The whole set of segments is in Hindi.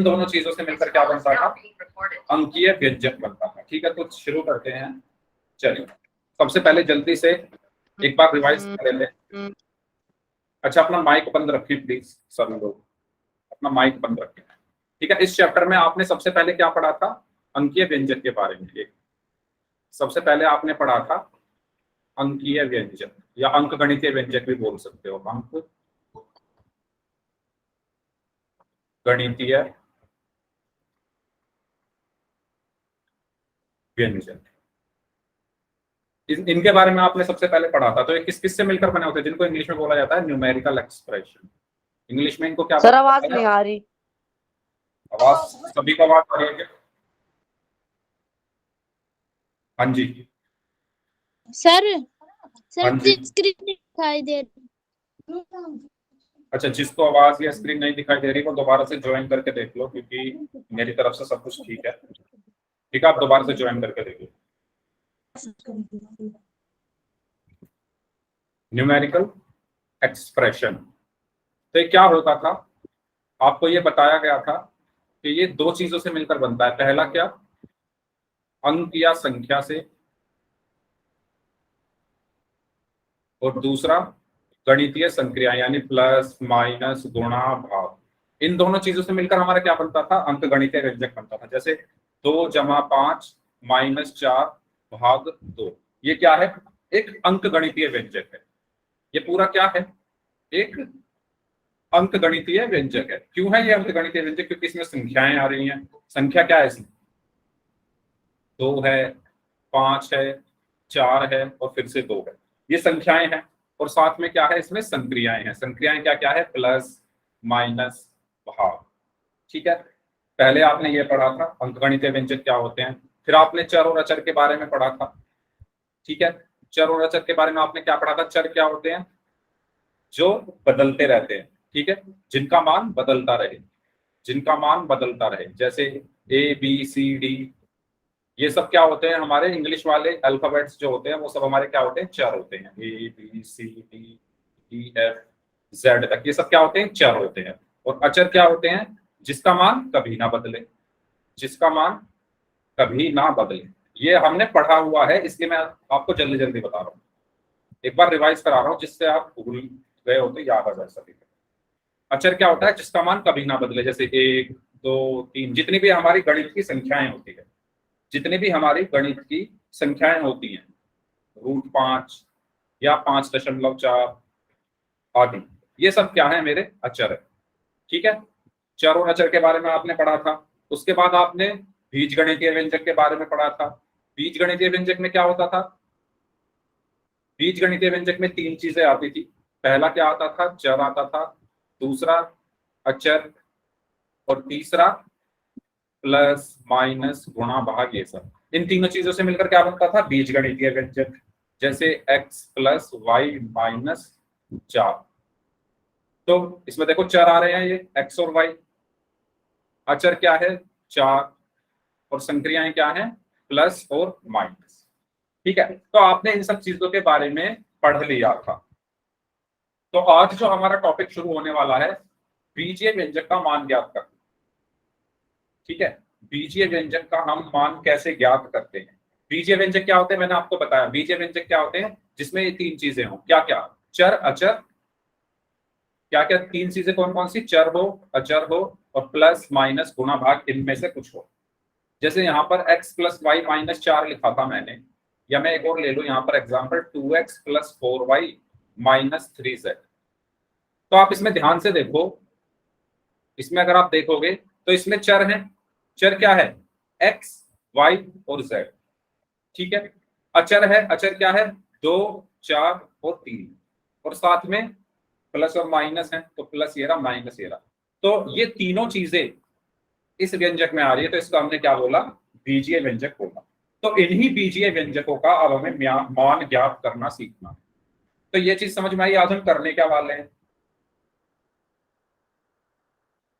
दोनों चीजों से मिलकर क्या बनता था? अंकीय व्यंजक बनता था। ठीक है, तो शुरू करते हैं। चलिए, सबसे पहले जल्दी से एक बार रिवाइज कर लेते हैं। अच्छा, अपना माइक बंद रखिए प्लीज, सभी लोग अपना माइक बंद रखें। ठीक है, इस चैप्टर में आपने सबसे पहले क्या पढ़ा था? अंकीय व्यंजक के बारे में। सबसे पहले आपने पढ़ा था अंकीय व्यंजक या अंकगणितीय व्यंजक भी बोल सकते हो। अंक गणितीय व्यंजक, इनके बारे में आपने सबसे पहले पढ़ा था। तो ये किस किस से मिलकर बने होते हैं, जिनको इंग्लिश में बोला जाता है न्यूमेरिकल एक्सप्रेशन। इंग्लिश में इनको क्या सर बोला आवाज जाता नहीं है? आ रही। आवाज सभी को आवाज आ रही है क्या? हाँ जी। सर हाँ जी। स्क्रीन दिखाई दे रही। अच्छा, जिसको आवाज या स्क्रीन नहीं दिखाई दे रही वो दोबारा से ज्वाइन करके देख लो, क्योंकि मेरी तरफ से सब कुछ ठीक है। ठीक है, आप दोबारा से ज्वाइन करके देख लो। न्यूमेरिकल एक्सप्रेशन, तो ये क्या होता था? आपको ये बताया गया था कि ये दो चीजों से मिलकर बनता है। पहला क्या? अंक या संख्या से, और दूसरा गणितीय संक्रिया यानी प्लस माइनस गुणा भाग। इन दोनों चीजों से मिलकर हमारा क्या बनता था? अंक गणितीय व्यंजक बनता था। जैसे 2 + 5 -4 भाग 2, ये क्या है? एक अंक गणितीय व्यंजक है। ये पूरा क्या है? एक अंक गणितीय व्यंजक है। क्यों है ये अंक गणितीय व्यंजक? क्योंकि इसमें संख्याएं आ रही हैं। संख्या क्या है इसमें? 2 है, 5 है, 4 है और फिर से 2 है। ये संख्याएं हैं। और साथ में क्या है? इसमें संक्रियाएं हैं। संक्रियाएं क्या क्या है? प्लस माइनस भाग। ठीक है, पहले आपने ये पढ़ा था अंकगणितीय व्यंजक क्या होते हैं। फिर आपने चर और अचर के बारे में पढ़ा था। ठीक है, चर और अचर के बारे में आपने क्या पढ़ा था? चर क्या होते हैं? जो बदलते रहते हैं। ठीक है, जिनका मान बदलता रहे, जिनका मान बदलता रहे। जैसे ABCD, ये सब क्या होते हैं? हमारे इंग्लिश वाले अल्फाबेट्स जो होते हैं वो सब हमारे क्या होते हैं? चर होते हैं। ABCDEFZ तक ये सब क्या होते हैं? चर होते हैं। और अचर क्या होते हैं? जिसका मान कभी ना बदले, जिसका मान कभी ना बदले। ये हमने पढ़ा हुआ है, इसलिए मैं आपको जल्दी जल्दी बता रहा हूँ। एक बार रिवाइज करा रहा हूँ जिससे आप भूल गए हो तो याद आ जाए सभी को। अचर क्या होता है? जिसका मान कभी ना बदले। जैसे 1, 2, 3, जितनी भी हमारी गणित की संख्याएं होती है, जितनी भी हमारी गणित की संख्याएं होती हैं, √5 या 5.4 आदि, ये सब क्या है? मेरे अचर है। ठीक है, चर और अचर के बारे में आपने पढ़ा था। उसके बाद आपने बीजगणितीय व्यंजक के बारे में पढ़ा था। बीजगणितीय व्यंजक में क्या होता था? बीजगणितीय व्यंजक में 3 चीजें आती थी। पहला क्या आता था? चर आता था, दूसरा अचर, और तीसरा प्लस माइनस गुणा भाग। ये सब इन तीनों चीजों से मिलकर क्या बनता था? बीजगणितीय व्यंजक। जैसे x + y - 4, तो इसमें देखो चर आ रहे हैं ये x और y। अचर क्या है? 4, और संक्रियाएं क्या है? प्लस और माइनस। ठीक है, तो आपने इन सब चीजों के बारे में पढ़ लिया था। तो आज जो हमारा टॉपिक शुरू होने वाला है, बीजीय व्यंजक का मान ज्ञात करना। ठीक है, बीजीय व्यंजक का हम मान कैसे ज्ञात करते हैं? बीजीय व्यंजक क्या होते हैं? मैंने आपको बताया बीजीय व्यंजक क्या होते हैं, जिसमें ये 3 चीजें हो। क्या क्या? चर, अचर, क्या क्या 3 चीजें कौन कौन सी? चर हो, अचर हो और प्लस माइनस गुणा भाग, इनमें से कुछ हो। जैसे यहाँ पर x + y - 4 लिखा था मैंने, या मैं एक और ले लूं यहाँ पर एग्जांपल 2x + 4y - 3z। तो आप इसमें ध्यान से देखो, इसमें अगर आप देखोगे तो इसमें चर हैं। चर क्या है? x, y और z। ठीक है, अचर है। अचर क्या है? 2, 4 और 3, और साथ में प्लस और माइनस है, तो प्लस ये रहा, माइनस ये रहा। तो ये तीनों चीजें इस व्यंजक में आ रही है, तो इसको हमने क्या बोला? बीजीय व्यंजक बोला। तो इन्हीं बीजीय व्यंजकों का अब हमें मान ज्ञात करना सीखना। तो ये चीज समझ में आई? आज हम करने क्या वाले हैं?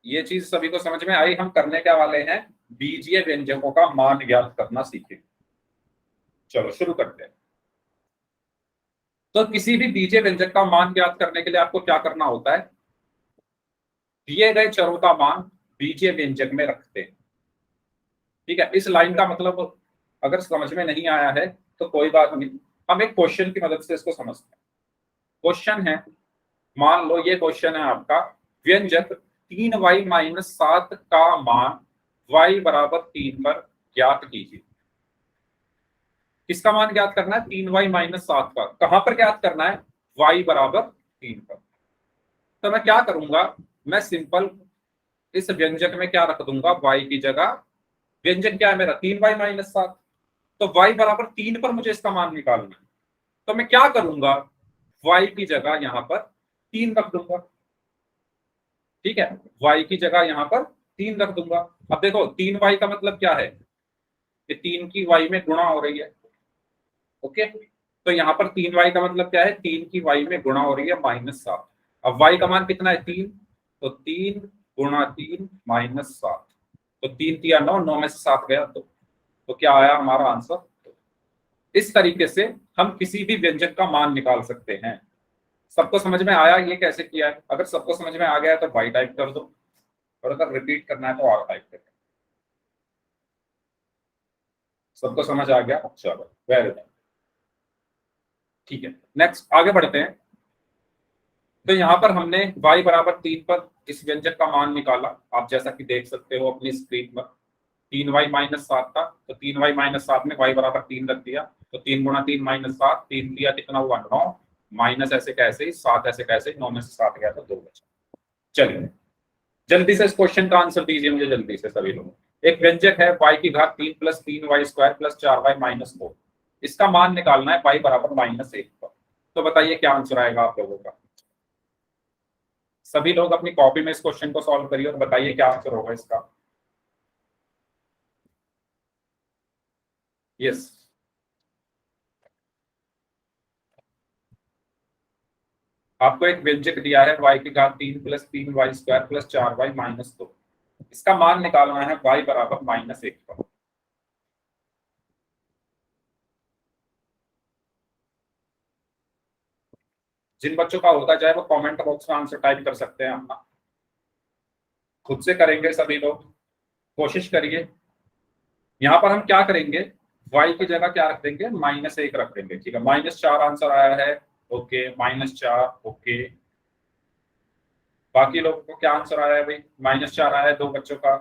ये चीज सभी को समझ में आई? हम करने क्या वाले हैं? बीजीय व्यंजकों का मान ज्ञात करना सीखेंगे। चलो शुरू करते हैं। तो किसी भी बीजीय व्यंजक का मान ज्ञात करने के लिए आपको क्या करना होता है? दिए गए चरों का मान बीजीय व्यंजक में रखते हैं। ठीक है, इस लाइन का मतलब अगर समझ में नहीं आया है तो कोई बात नहीं, हम एक क्वेश्चन की मदद से इसको समझते हैं। क्वेश्चन है, मान लो ये क्वेश्चन है आपका, व्यंजक 3y-7 का मान y बराबर 3 पर ज्ञात कीजिए। किसका मान ज्ञात करना है? 3y-7 का। कहां पर ज्ञात करना है? y बराबर 3 पर। तो मैं क्या करूंगा, मैं सिंपल इस व्यंजक में क्या रख दूंगा, y की जगह, व्यंजक क्या है मेरा 3y-7, तो y बराबर 3 पर मुझे इसका मान निकालना है। तो मैं क्या करूंगा, y की जगह यहां पर 3 रख दूंगा। ठीक है, y की जगह यहां पर 3 रख दूंगा। अब देखो 3y का मतलब क्या है, कि 3 की y में गुणा हो रही है। ओके, तो यहाँ पर 3y का मतलब क्या है, 3 की y में गुणा हो रही है -7। अब y का मान कितना है? 3, तो 3 गुणा 3 -7, तो 3 3 9, 9 में से 7 गया, तो क्या आया हमारा आंसर। इस तरीके से हम किसी भी व्यंजक का मान निकाल सकते हैं। सबको समझ में आया ये कैसे किया है? अगर सबको समझ में आ गया है तो y टाइप कर दो, और अगर रिपीट करना है तो r टाइप कर दो। सबको समझ आ गया? चलो वेरी गुड। ठीक है, नेक्स्ट आगे बढ़ते हैं। तो यहाँ पर हमने y बराबर 3 पर इस व्यंजक का मान निकाला। आप जैसा कि देख सकते हो अपनी स्क्रीन पर, 3y-7 था, तो 3y-7 में y बराबर 3 रख दिया, तो 3 गुणा 3 -7, 3 दिया कितना हुआ 9, माइनस ऐसे कैसे ही 7 ऐसे कैसे, 9 में से 7 गया तो 2 बचा। चलिए जल्दी से इस क्वेश्चन का आंसर दीजिए मुझे जल्दी से सभी लोग। एक व्यंजक है y की घात 3 + 3y² + 4y - 4, इसका मान निकालना है y बराबर -1 पर। तो बताइए क्या आंसर आएगा आप लोगों का। सभी लोग अपनी कॉपी में इस क्वेश्चन को सॉल्व करिए और बताइए क्या आंसर होगा इसका। यस, आपको एक व्यंजक दिया है y की घात 3 + 3y² + 4y - 2, इसका मान निकालना है y बराबर -1 पर। जिन बच्चों का होता जाए वो कमेंट बॉक्स में आंसर टाइप कर सकते हैं अपना, खुद से करेंगे सभी लोग, कोशिश करिए। यहाँ पर हम क्या करेंगे, y की जगह क्या रख देंगे, -1 रख देंगे। ठीक है, -4 आंसर आया है। ओके, -4। ओके, बाकी लोगों को क्या आंसर आया है भाई? -4 आया है दो बच्चों का,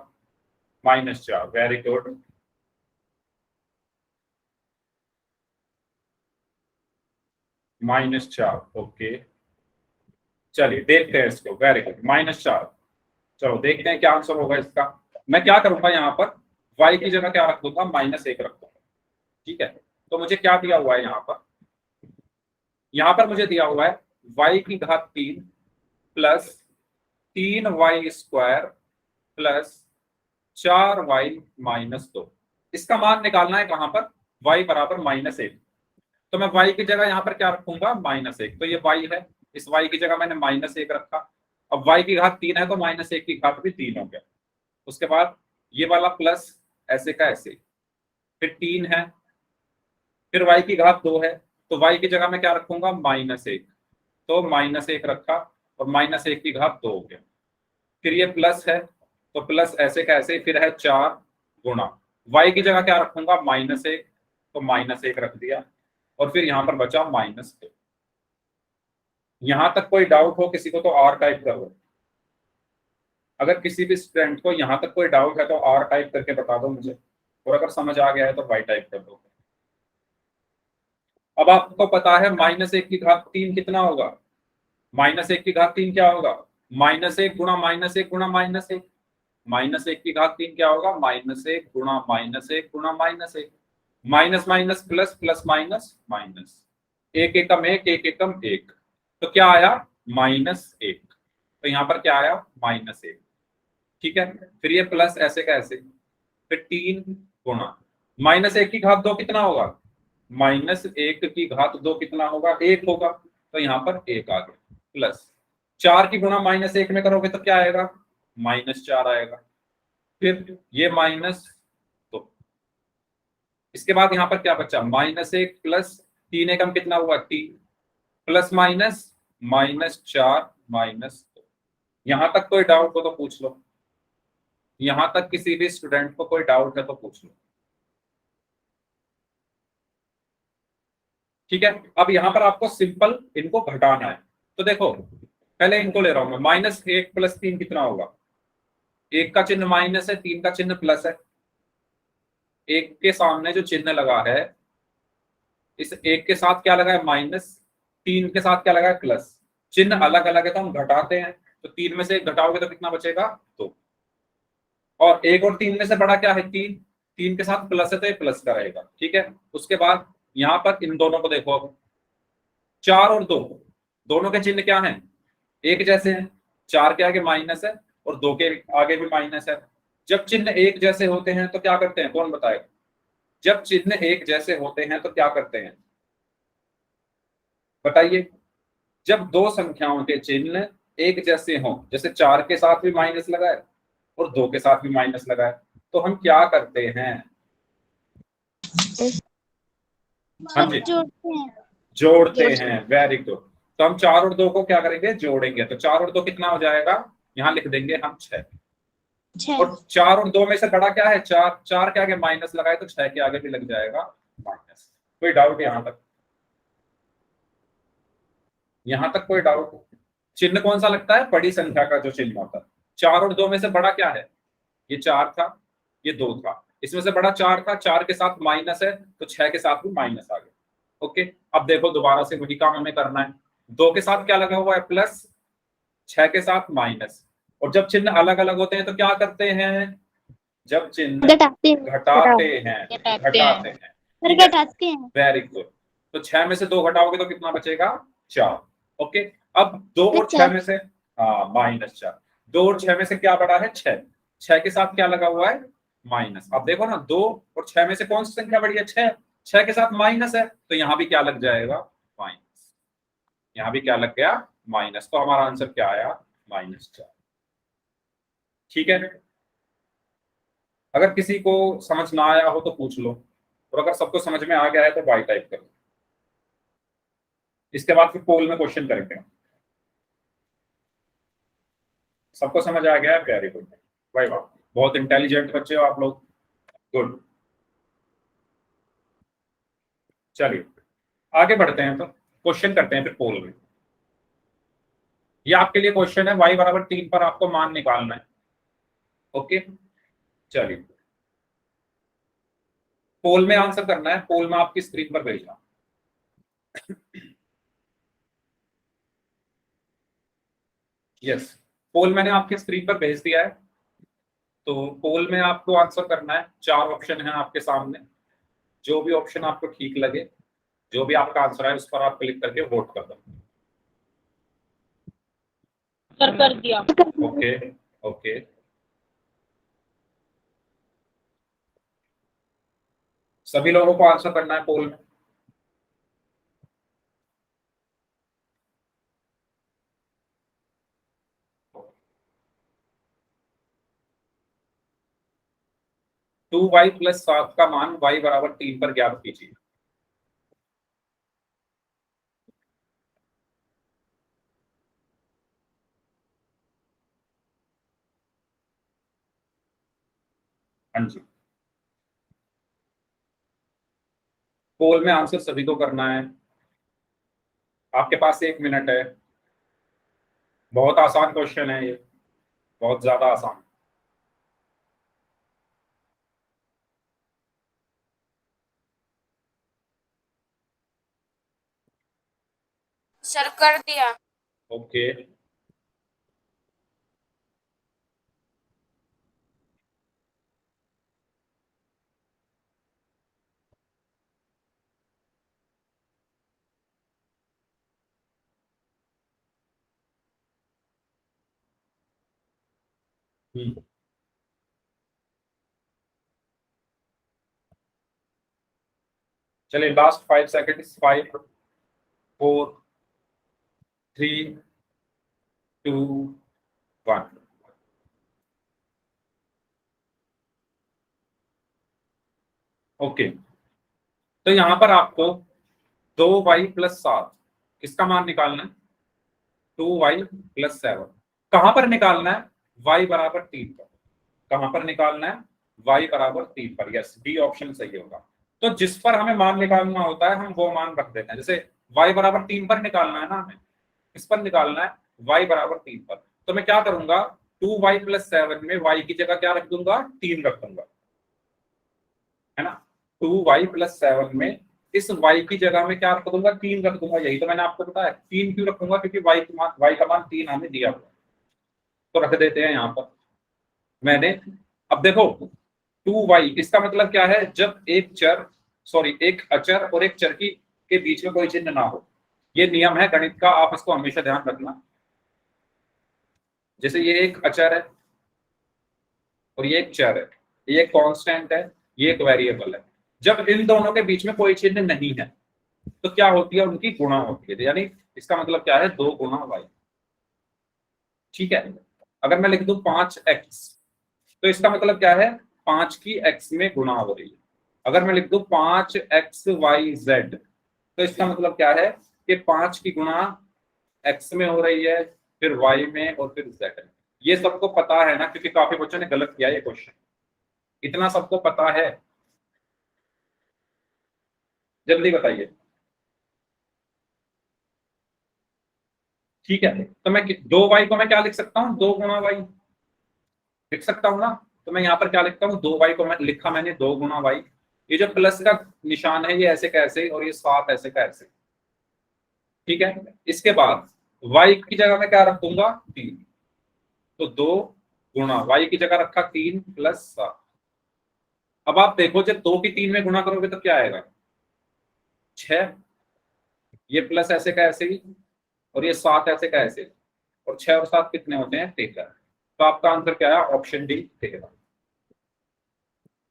-4, वेरी गुड। -4, ओके। चलिए देखते हैं इसको, वेरी गुड, -4। चलो देखते हैं क्या आंसर होगा इसका। मैं क्या करूंगा यहाँ पर, y की जगह क्या रख दूंगा, -1 रख दूंगा। ठीक है, तो मुझे क्या दिया हुआ है यहाँ पर, यहाँ पर मुझे दिया हुआ है y की घात 3 + 3y² + 4y - 2, इसका मान निकालना है कहां पर, y बराबर -1। तो मैं y की जगह यहाँ पर क्या रखूंगा, -1। तो ये y है, इस y की जगह मैंने -1 रखा। अब y की घात 3 है तो -1 की घात भी 3 हो गया। उसके बाद ये वाला प्लस ऐसे का ऐसे, फिर 3 है, फिर y की घात 2 है, तो y की जगह मैं क्या रखूंगा, -1। तो -1 रखा, और -1 की घात 2 हो गया। फिर ये प्लस है, तो प्लस ऐसे का ऐसे, फिर है 4 गुणा, y की जगह क्या रखूंगा, -1, तो -1 रख दिया, और फिर यहाँ पर बचा -2। यहाँ तक कोई डाउट हो किसी को तो r टाइप करो। अगर किसी भी स्टूडेंट को यहाँ तक कोई डाउट है तो r टाइप करके बता दो मुझे, और अगर समझ आ गया है तो y टाइप कर दो। अब आपको पता है -1 की घात 3 कितना होगा, -1 की घात 3 क्या होगा, -1 गुणा -1 गुणा -1, -1 की घात 3 क्या होगा, -1 गुणा -1 गुणा -1, minus minus plus, plus minus minus, एक एकम एक, एक एकम एक, तो क्या आया, -1। तो यहाँ पर क्या आया, -1। ठीक है, फिर ये प्लस ऐसे का ऐसे, फिर 3 गुणा -1 की घात 2 कितना होगा, -1 की घात 2 कितना होगा, 1 होगा, तो यहाँ पर 1 आ गया, प्लस 4 की गुणा -1 में करोगे तो क्या आएगा, -4 आएगा। फिर ये माइनस, तो इसके बाद यहाँ पर क्या बचा, -1 प्लस 3 एकम कितना हुआ, 3, प्लस माइनस -4 -2। यहां तक कोई डाउट हो तो पूछ लो। यहां तक किसी भी स्टूडेंट को कोई डाउट है तो पूछ लो। ठीक है, अब यहां पर आपको सिंपल इनको घटाना है। तो देखो पहले इनको ले रहा हूं मैं, -1 + 3 कितना होगा? 1 का चिन्ह माइनस है, 3 का चिन्ह प्लस है। 1 के सामने जो चिन्ह लगा है, इस 1 के साथ क्या लगा है? माइनस। 3 के साथ क्या लगा है? प्लस। चिन्ह अलग अलग है तो हम घटाते हैं। तो 3 में से 1 घटाओगे तो कितना बचेगा? 2। और 1 और 3 में से बड़ा क्या है? 3। 3 के साथ प्लस है तो ये प्लस का रहेगा। ठीक है, उसके बाद यहां पर इन दोनों को देखो, अब 4 और 2 दोनों के चिन्ह क्या हैं? एक जैसे हैं। 4 के आगे माइनस है और 2 के आगे भी माइनस है। जब चिन्ह एक जैसे होते हैं तो क्या करते हैं? कौन बताएगा? जब चिन्ह एक जैसे होते हैं तो क्या करते हैं? बताइए। जब दो संख्याओं के चिन्ह एक जैसे हों, जैसे 4 के साथ भी माइनस लगा है और 2 के साथ भी माइनस लगा है, तो हम क्या करते हैं? हाँ जी, जोड़ते हैं। जोड़ते हैं। Very good. तो हम 4 और 2 को क्या करेंगे? जोड़ेंगे। तो 4 और 2 कितना हो जाएगा? यहां लिख देंगे हम 6। 6। और 4 और 2 में से बड़ा क्या है? 4। 4 के आगे माइनस लगाए तो 6 के आगे भी लग जाएगा माइनस। कोई डाउट यहां तक? यहां तक कोई डाउट? चिन्ह कौन सा लगता है? बड़ी संख्या का जो चिन्ह होता है। 4 और 2 में से बड़ा क्या है? ये 4 था, ये 2 था। इसमें से बड़ा 4 था, 4 के साथ माइनस है तो 6 के साथ भी माइनस आ गया। ओके, अब देखो दोबारा से वही काम हमें करना है। 2 के साथ क्या लगा हुआ है? प्लस। 6 के साथ माइनस। और जब चिन्ह अलग अलग होते हैं तो क्या करते हैं? जब चिन्ह घटाते हैं। घटाते हैं, घटाते हैं। फिर ठीक है, घटाते हैं। Very good. तो 6 में से 2 घटाओगे तो कितना बचेगा? 4। ओके, अब 2 फिर और 6 में से, हाँ, -4। 2 और 6 में से क्या बड़ा है? 6। 6 के साथ क्या लगा हुआ है? माइनस। अब देखो ना, 2 और 6 में से कौन सी संख्या बड़ी है? 6। 6 के साथ माइनस है तो यहां भी क्या लग जाएगा? माइनस। यहां भी क्या लग गया? माइनस। तो हमारा आंसर क्या आया? -4। ठीक है, अगर किसी को समझ ना आया हो तो पूछ लो, और अगर सबको समझ में आ गया है तो वाई टाइप करो। इसके बाद फिर पोल में क्वेश्चन करेंगे। सबको समझ आ गया है? वेरी गुड, भाई वाह, बहुत इंटेलिजेंट बच्चे हो आप लोग। गुड, चलिए आगे बढ़ते हैं, तो क्वेश्चन करते हैं फिर पोल में। ये आपके लिए क्वेश्चन है, y = 3 पर आपको मान निकालना है। ओके, चलिए पोल में आंसर करना है। पोल में आपकी स्क्रीन पर भेजना। यस, पोल मैंने आपकी स्क्रीन पर भेज दिया है। तो पोल में आपको आंसर करना है। 4 ऑप्शन है आपके सामने, जो भी ऑप्शन आपको ठीक लगे, जो भी आपका आंसर है उस पर आप क्लिक करके वोट कर दो। कर दिया। ओके, ओके, सभी लोगों को आंसर करना है पोल में। टू वाई प्लस 7 का मान y = 3 पर ज्ञात कीजिए। हाँ जी, पोल में आंसर सभी को करना है। आपके पास 1 मिनट है। बहुत आसान क्वेश्चन है ये, बहुत ज्यादा आसान। सर कर दिया। ओके, चलिए लास्ट 5 सेकेंड। 5, 4, 3, 2, 1। ओके, तो यहां पर आपको 2y + 7 किसका मान निकालना है? 2y + 7 कहां पर निकालना है? y = 3 पर। कहां पर निकालना है? y बराबर 3 पर। यस, डी ऑप्शन सही होगा। तो जिस पर हमें मान निकालना होता है हम वो मान रख देते हैं। जैसे y बराबर 3 पर निकालना है ना हमें, किस पर निकालना है? y बराबर 3 पर। तो मैं क्या करूंगा, 2y + 7 में y की जगह क्या रख दूंगा? 3 रख दूंगा, है ना। 2y + 7 में इस y की जगह में क्या रख दूंगा? 3 रख दूंगा। यही तो मैंने आपको बताया। 3 क्यों रखूंगा? क्योंकि y का मान 3 हमें दिया हुआ, तो रख देते हैं यहाँ पर मैंने। अब देखो 2y, इसका मतलब क्या है? जब एक चर, सॉरी एक अचर और एक चर की के बीच में कोई चिन्ह ना हो। ये नियम है गणित का, आप इसको हमेशा ध्यान रखना। जैसे ये एक अचर है और ये एक चर है, ये एक कांस्टेंट है, ये एक वेरिएबल है। जब इन दोनों के बीच में कोई चिन्ह नहीं है तो क्या होती है? उनकी गुणा होती है। यानी इसका मतलब क्या है? 2 गुणा y। ठीक है। अगर मैं लिख दूं 5x, तो इसका मतलब क्या है? 5 की x में गुणा हो रही है। अगर मैं लिख दूं 5xyz, तो इसका मतलब क्या है? कि 5 की गुणा x में हो रही है, फिर y में और फिर z में। ये सबको पता है ना, क्योंकि काफी बच्चों ने गलत किया ये क्वेश्चन। इतना सबको पता है? जल्दी बताइए। ठीक है, तो मैं 2y को मैं क्या लिख सकता हूँ? 2 गुणा y लिख सकता हूँ ना। तो मैं यहाँ पर क्या लिखता हूँ? 2y को मैं लिखा, मैंने 2 गुणा y। ये जो प्लस का निशान है ये ऐसे कैसे, और ये 7 ऐसे कैसे। ठीक है। इसके बाद y की जगह मैं क्या रख दूंगा? 3। तो 2 गुणा y की जगह रखा 3 + 7। अब आप देखो, जब 2 की 3 में गुणा करोगे तो क्या आएगा? 6। ये प्लस ऐसे का ऐसे ही, और ये 7 ऐसे का ऐसे, और 6 और 7 कितने होते हैं? 13। तो आपका आंसर क्या है? Option D, 13।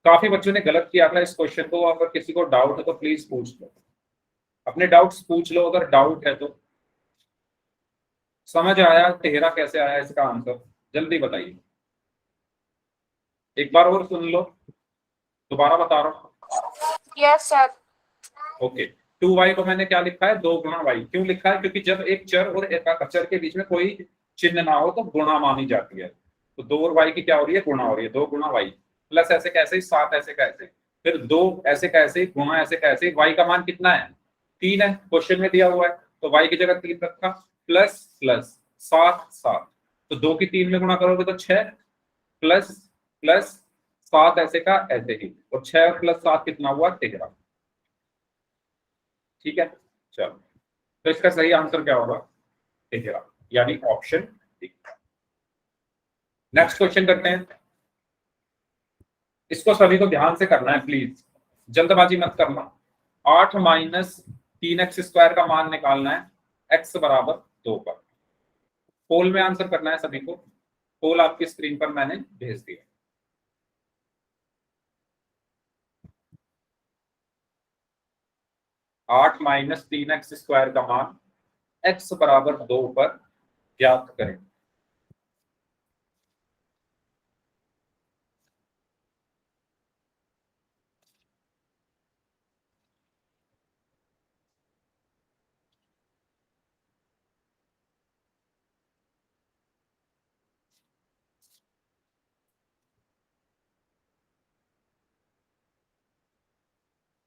काफी बच्चों ने गलत किया था इस क्वेश्चन को। अगर किसी को डाउट है तो प्लीज पूछ लो, अपने डाउट्स पूछ लो अगर डाउट है तो। समझ आया 13 कैसे आया इसका आंसर? जल्दी बताइए, एक बार और सुन लो, दोबारा बता रहा हूँ। Yes sir. ओके, 2y को मैंने क्या लिखा है? 2 गुणा y। क्यों लिखा है? क्योंकि जब एक चर और एक अचर के बीच में कोई चिन्ह ना हो तो गुणा मानी जाती है। तो 2 और y की क्या हो रही है? गुणा हो रही है। 2 गुणा y प्लस ऐसे कैसे, 7 ऐसे कैसे, फिर 2 ऐसे कैसे, गुणा ऐसे कैसे। y का मान कितना है? 3 है, क्वेश्चन में दिया हुआ है। तो y की जगह 3 रखा, प्लस प्लस 7 7। तो 2 की 3 में गुणा करोगे तो 6, प्लस प्लस 7 ऐसे का ऐसे ही, और 6 प्लस 7 कितना हुआ? 13। ठीक है, चलो। तो इसका सही आंसर क्या होगा? 13, यानी ऑप्शन डी। नेक्स्ट क्वेश्चन करते हैं। इसको सभी को ध्यान से करना है प्लीज, जल्दबाजी मत करना। 8 - 3x² का मान निकालना है x बराबर 2 पर। पोल में आंसर करना है सभी को। पोल आपकी स्क्रीन पर मैंने भेज दिया। आठ - 3x² का मान x बराबर 2 पर ज्ञात करें।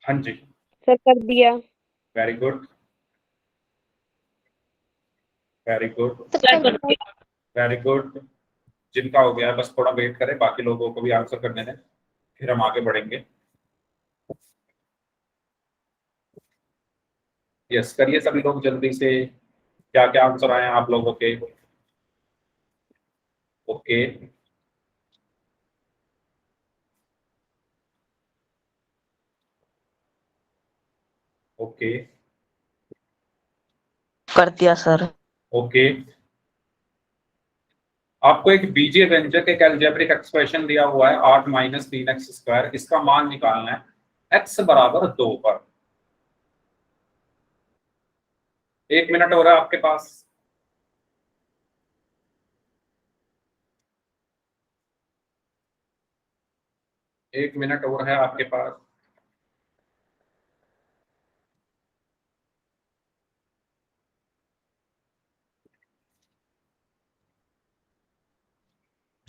हाँ जी, सर कर दिया। Very good, very good, sir कर दिया। Very good. जिनका हो गया है बस थोड़ा वेट करें, बाकी लोगों को भी आंसर करने दें, फिर हम आगे बढ़ेंगे। यस, करिए सभी लोग जल्दी से। क्या क्या आंसर आए हैं आप लोगों के? ओके, ओके, कर दिया सर। ओके। आपको एक बीजीय व्यंजक, एक अलजेब्रिक एक्सप्रेशन दिया हुआ है 8 - 3x²। इसका मान निकालना है x बराबर 2 पर। 1 मिनट हो रहा है आपके पास। एक मिनट और है आपके पास।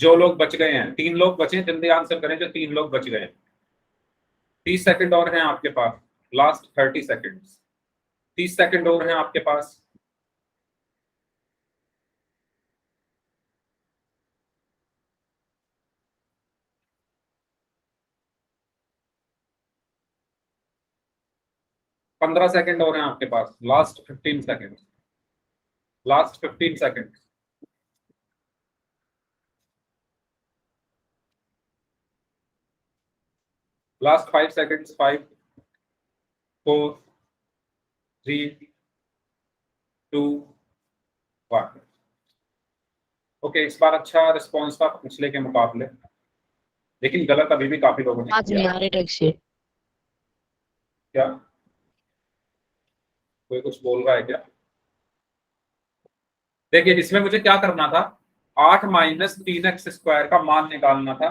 जो लोग बच गए हैं, 3 लोग बचे हैं, जल्दी आंसर करें जो 3 लोग बच गए हैं। 30 सेकंड और हैं आपके पास, लास्ट 30 सेकंड्स, 30 सेकंड और हैं आपके पास। पंद्रह सेकंड और हैं आपके पास, last 15 second, last 15 second. Last 5 seconds, 5 4 3 2 1। Okay, इस बार अच्छा रिस्पॉन्स था पिछले के मुकाबले, लेकिन गलत अभी भी काफी लोगों ने आज नहीं किया। आ रहे टैक्सी। क्या कोई कुछ बोल रहा है क्या? देखिए, इसमें मुझे क्या करना था, 8 माइनस 3x स्क्वायर का मान निकालना था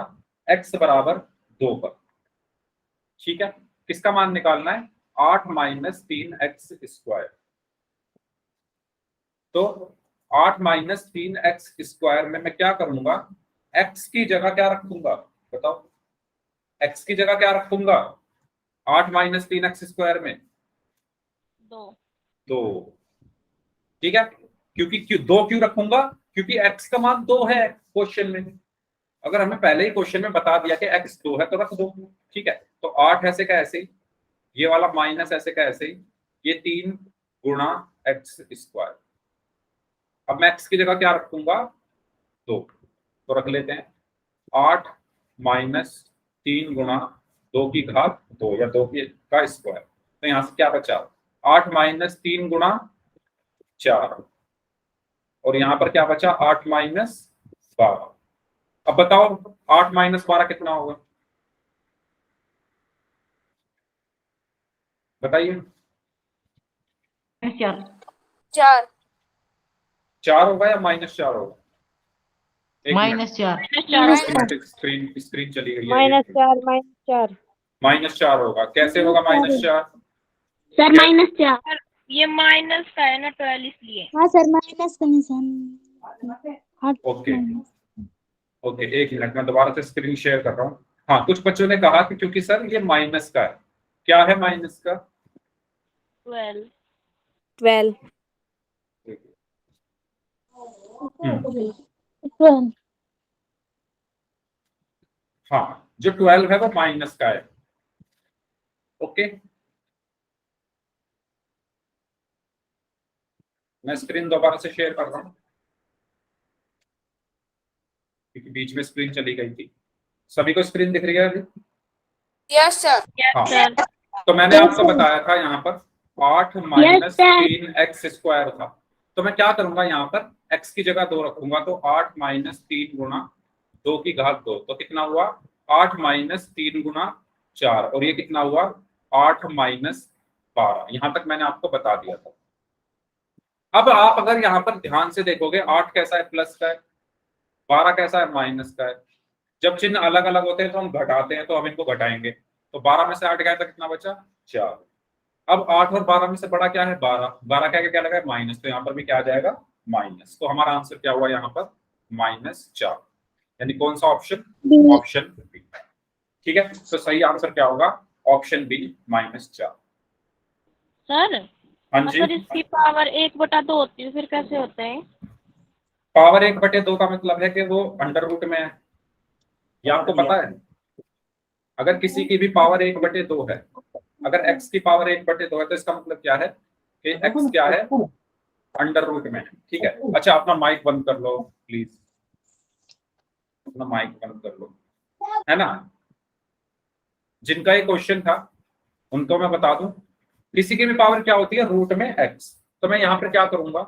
x बराबर 2 पर। ठीक है, किसका मान निकालना है? 8 माइनस 3x स्क्वायर। तो 8 माइनस 3x स्क्वायर में मैं क्या करूंगा, x की जगह क्या रखूंगा बताओ, x की जगह क्या रखूंगा 8 माइनस 3x स्क्वायर में? 2। ठीक है, क्योंकि क्यों 2 क्यों रखूंगा? क्योंकि x का मान 2 है क्वेश्चन में। अगर हमें पहले ही क्वेश्चन में बता दिया कि x 2 है तो रख दो। ठीक है, तो 8 ऐसे का ऐसे ही, ये वाला माइनस ऐसे का ऐसे ही, ये 3 गुणा x स्क्वायर। अब मैं x की जगह क्या रखूंगा? 2, तो रख लेते हैं 8 माइनस 3 गुणा 2 की घात 2 या 2 की का स्क्वायर। तो यहां से क्या बचा? 8 माइनस 3 गुणा 4, और यहां पर क्या बचा? 8 माइनस 12। अब बताओ 8 माइनस 12 कितना होगा, बताइए। 4 4 होगा या -4 होगा? एक -4। मिनट, स्क्रीन स्क्रीन चली गई है। -4 -4 होगा। कैसे होगा -4? सर -4। ये माइनस का है ना 12 इसलिए। हाँ सर, माइनस का निशान। ओके ओके, एक मिनट, मैं दोबारा से स्क्रीन शेयर कर रहा हूँ। हाँ, कुछ बच्चों ने कहा कि क्योंकि सर ये माइनस का है। क्या है माइनस का? 12 हाँ, जो 12 है वो माइनस का है। ओके, मैं स्क्रीन दोबारा से शेयर कर रहा हूँ क्योंकि बीच में स्क्रीन चली गई थी। सभी को स्क्रीन दिख रही है अभी? Yes sir. हाँ, तो मैंने आपको बताया था यहाँ पर 8 माइनस 3x स्क्वायर था। तो मैं क्या करूंगा, यहाँ पर x की जगह 2 रखूंगा, तो 8 माइनस 3 गुणा 2 की घात 2, तो कितना हुआ? 8 माइनस 3 गुणा 4, और ये कितना हुआ? 8 माइनस 12। यहां तक मैंने आपको बता दिया था। अब आप अगर यहाँ पर ध्यान से देखोगे, 8 कैसा है? प्लस का है। 12 कैसा है? माइनस का है। जब चिन्ह अलग अलग होते हैं तो हम घटाते हैं, तो हम इनको घटाएंगे। तो 12 में से 8 गया तो कितना बचा? 4। अब 8 और 12 में से बड़ा क्या है? 12। 12 क्या क्या लगा है? माइनस, तो यहाँ पर भी क्या आ जाएगा? माइनस। तो हमारा आंसर क्या हुआ यहाँ पर? -4। यानी कौन सा ऑप्शन? Option B. ठीक है, तो सही आंसर क्या होगा? Option B, -4। सर हाँ जी, अगर इसकी पावर 1/2 होती है फिर कैसे होता है? पावर 1/2 का मतलब है कि वो अंडर रूट में है। ये आपको पता है? अगर किसी की भी पावर 1/2 है, अगर x की पावर 1/2 है, तो इसका मतलब क्या है कि x क्या है? अंडर रूट में है। ठीक है, अच्छा अपना माइक बंद कर लो प्लीज, अपना माइक बंद कर लो, है ना। जिनका ये क्वेश्चन था उनको मैं बता दूं, किसी की भी पावर क्या होती है? रूट में x। तो मैं यहाँ पर क्या करूंगा,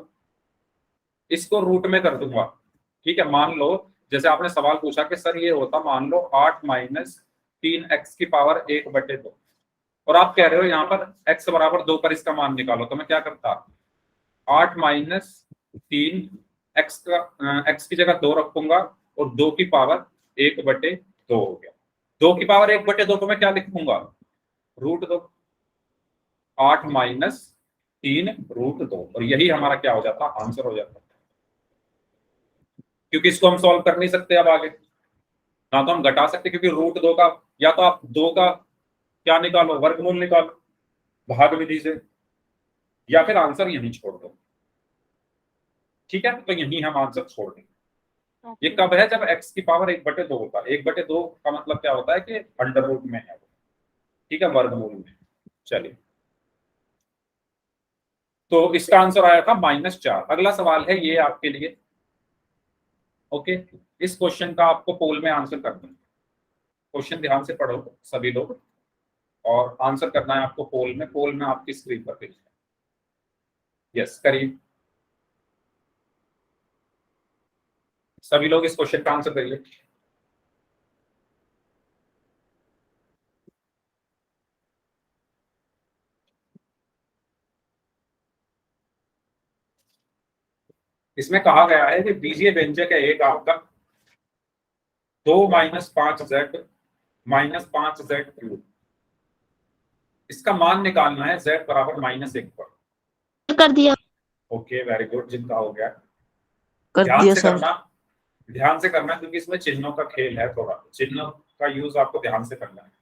इसको रूट में कर दूंगा। ठीक है, मान लो जैसे आपने सवाल पूछा कि सर ये होता, मान लो 8 माइनस 3x की पावर 1/2, और आप कह रहे हो यहाँ पर x बराबर 2 पर इसका मान निकालो, तो मैं क्या करता? 8 माइनस 3 x की जगह 2 रखूंगा, और 2 की पावर 1/2 हो गया। 2 की पावर 1/2 को मैं क्या लिखूंगा? √2। 8 माइनस 3 √2, और यही हमारा क्या हो जाता? आंसर हो जाता। क्योंकि इसको हम सॉल्व कर नहीं सकते अब आगे, ना तो हम घटा सकते क्योंकि रूट 2 का, या तो आप 2 का क्या निकालो, वर्गमूल निकालो भाग विधि से, या फिर आंसर यहीं छोड़ दो। ठीक है, तो यहीं हम आंसर छोड़ देंगे। ये कब है? जब x की पावर 1/2 होता है। 1/2 का मतलब क्या होता है कि अंडर रूट में है, ठीक है, वर्गमूल में। चलिए, तो इसका आंसर आया था -4। अगला सवाल है ये आपके लिए। ओके, इस क्वेश्चन का आपको पोल में आंसर करना है। क्वेश्चन ध्यान से पढ़ो सभी लोग, और आंसर करना है आपको पोल में। पोल में आपकी स्क्रीन पर भेज है। यस, करिए सभी लोग, इस क्वेश्चन का आंसर करिए। इसमें कहा गया है कि बीजीय व्यंजक है एक आपका 2 - 5z -5z क्यूब। इसका मान निकालना है z बराबर -1 पर। कर दिया। ओके, वेरी गुड, जिनका हो गया। कर ध्यान दिया से सर। करना, ध्यान से करना, क्योंकि इसमें चिन्हों का खेल है, थोड़ा चिन्हों का यूज आपको ध्यान से करना है।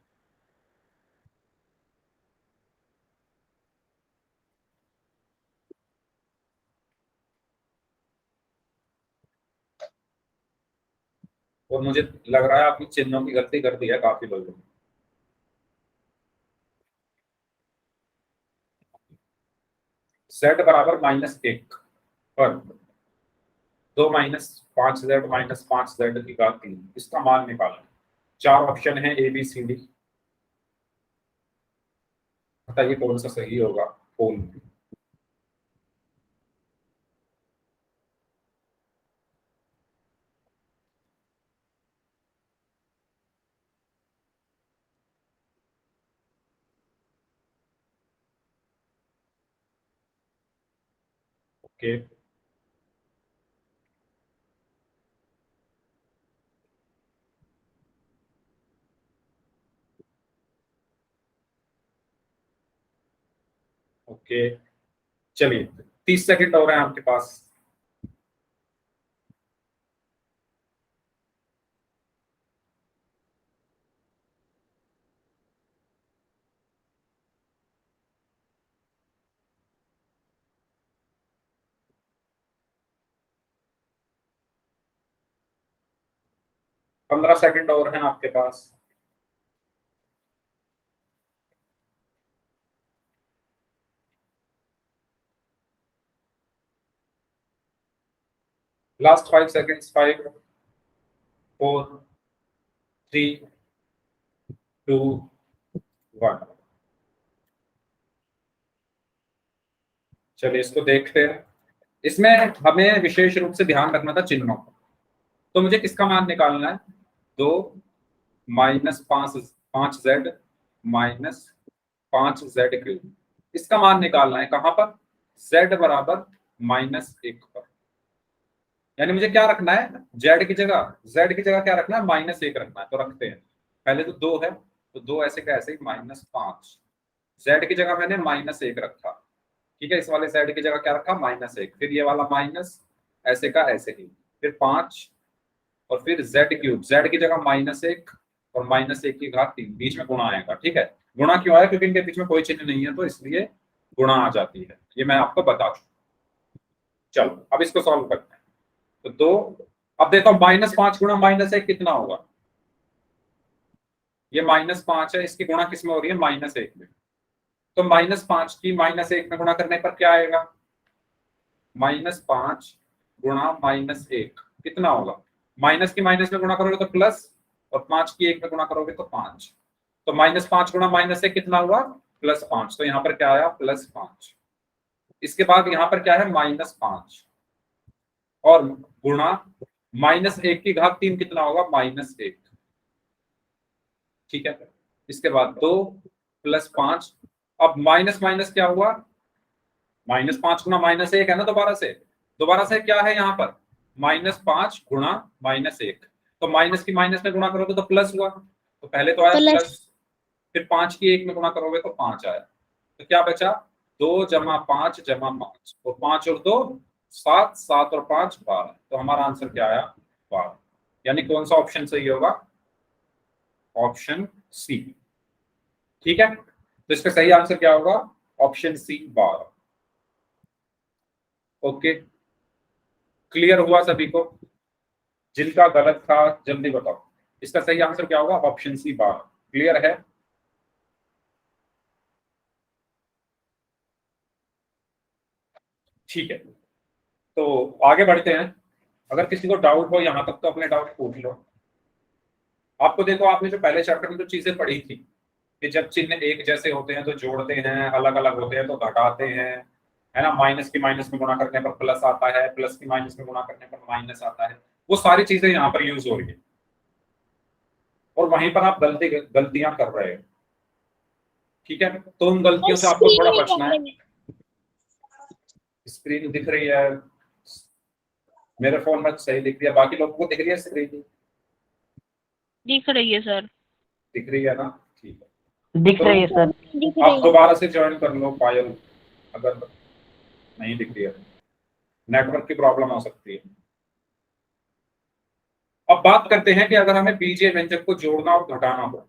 और मुझे लग रहा है आपकी चिन्हों की गलती कर दी है काफी लोगों ने। z बराबर -1 पर 2 - 5z -5z की घात 3, इसका मान निकालना। 4 ऑप्शन है A B C D, बताइए कौन सा सही होगा पोल में। ओके, ओके, चलिए 30 सेकंड और हैं आपके पास। पंद्रह सेकंड और हैं आपके पास। Last 5 seconds, 5 4 3 2 1। चलिए इसको देखते हैं। इसमें हमें विशेष रूप से ध्यान रखना था चिन्हों का। तो मुझे किसका मान निकालना है? 2 - 5z -5z क्यूब, इसका मान निकालना है। कहां पर? z बराबर -1 पर। यानी मुझे क्या रखना है? z की जगह क्या रखना है? -1 रखना है। तो रखते हैं। पहले तो 2 है, तो 2 ऐसे का ऐसे ही -5। z की जगह मैंने -1 रखा, ठीक है। इस वाले z की जगह क्या रखा? -1। फिर ये वाला माइनस ऐसे का ऐसे ही, फिर 5, और फिर z क्यूब, z की जगह -1 और -1 की घात 3, बीच में गुणा आएगा, ठीक है। गुणा क्यों आया? क्योंकि इनके बीच में कोई चिन्ह नहीं है, तो इसलिए गुणा आ जाती है। ये मैं आपको बता चुका। चलो अब इसको सॉल्व करते हैं। तो 2, अब देखो -5 गुणा -1 कितना होगा? ये -5 है, इसकी गुणा किस में हो रही है? -1 में। तो -5 की -1 में गुणा करने पर क्या आएगा? -5 गुणा -1 कितना होगा? माइनस की माइनस में गुणा करोगे तो प्लस, और 5 की 1 में गुणा करोगे तो 5। तो -5 गुणा -1 कितना हुआ? +5। तो यहाँ पर क्या आया? +5। इसके बाद यहाँ पर क्या है? -5 और गुणा -1 की घात 3 कितना होगा? -1, ठीक है। इसके बाद 2 + 5, अब माइनस माइनस क्या हुआ? -5 गुणा -1 है ना, दोबारा से क्या है यहाँ पर? -5 गुणा -1। तो माइनस की माइनस में गुणा करोगे तो प्लस हुआ, तो पहले तो आया प्लस, फिर 5 की 1 में गुणा करोगे तो 5 आया। तो क्या बचा? 2 + 5 + 5, और 5 और 2 7, 7 और 5 12। तो हमारा आंसर क्या आया? 12। यानी कौन सा ऑप्शन सही होगा? Option C. ठीक है, तो इसका सही आंसर क्या होगा? ऑप्शन सी 12। ओके, क्लियर हुआ सभी को? जिनका गलत था जल्दी बताओ, इसका सही आंसर क्या होगा? ऑप्शन सी 12। क्लियर है? ठीक है, तो आगे बढ़ते हैं। अगर किसी को डाउट हो यहां तक तो अपने डाउट पूछ लो। आपको देखो, आपने जो पहले चैप्टर में जो चीजें पढ़ी थी कि जब चिन्ह एक जैसे होते हैं तो जोड़ते हैं, अलग अलग होते हैं तो घटाते हैं, है ना। माइनस की माइनस में गुणा करने पर प्लस आता है, प्लस की माइनस में गुणा करने पर माइनस आता है, वो सारी चीजें यहाँ पर यूज हो रही है। और वहीं पर आप गलतियां कर रहे हो। ठीक है, तो उन गलतियों से आपको थोड़ा बचना है। स्क्रीन दिख रही है? मेरे फोन में सही दिख रही है, बाकी लोगों को दिख रही है स्क्रीन? दिख रही है सर। दिख रही है ना? ठीक है, दिख रही है सर। आप दोबारा से ज्वाइन कर लो पायल, अगर नहीं दिख रही है। नेटवर्क की प्रॉब्लम हो सकती है। अब बात करते हैं कि अगर हमें बीजीय व्यंजक को जोड़ना और घटाना हो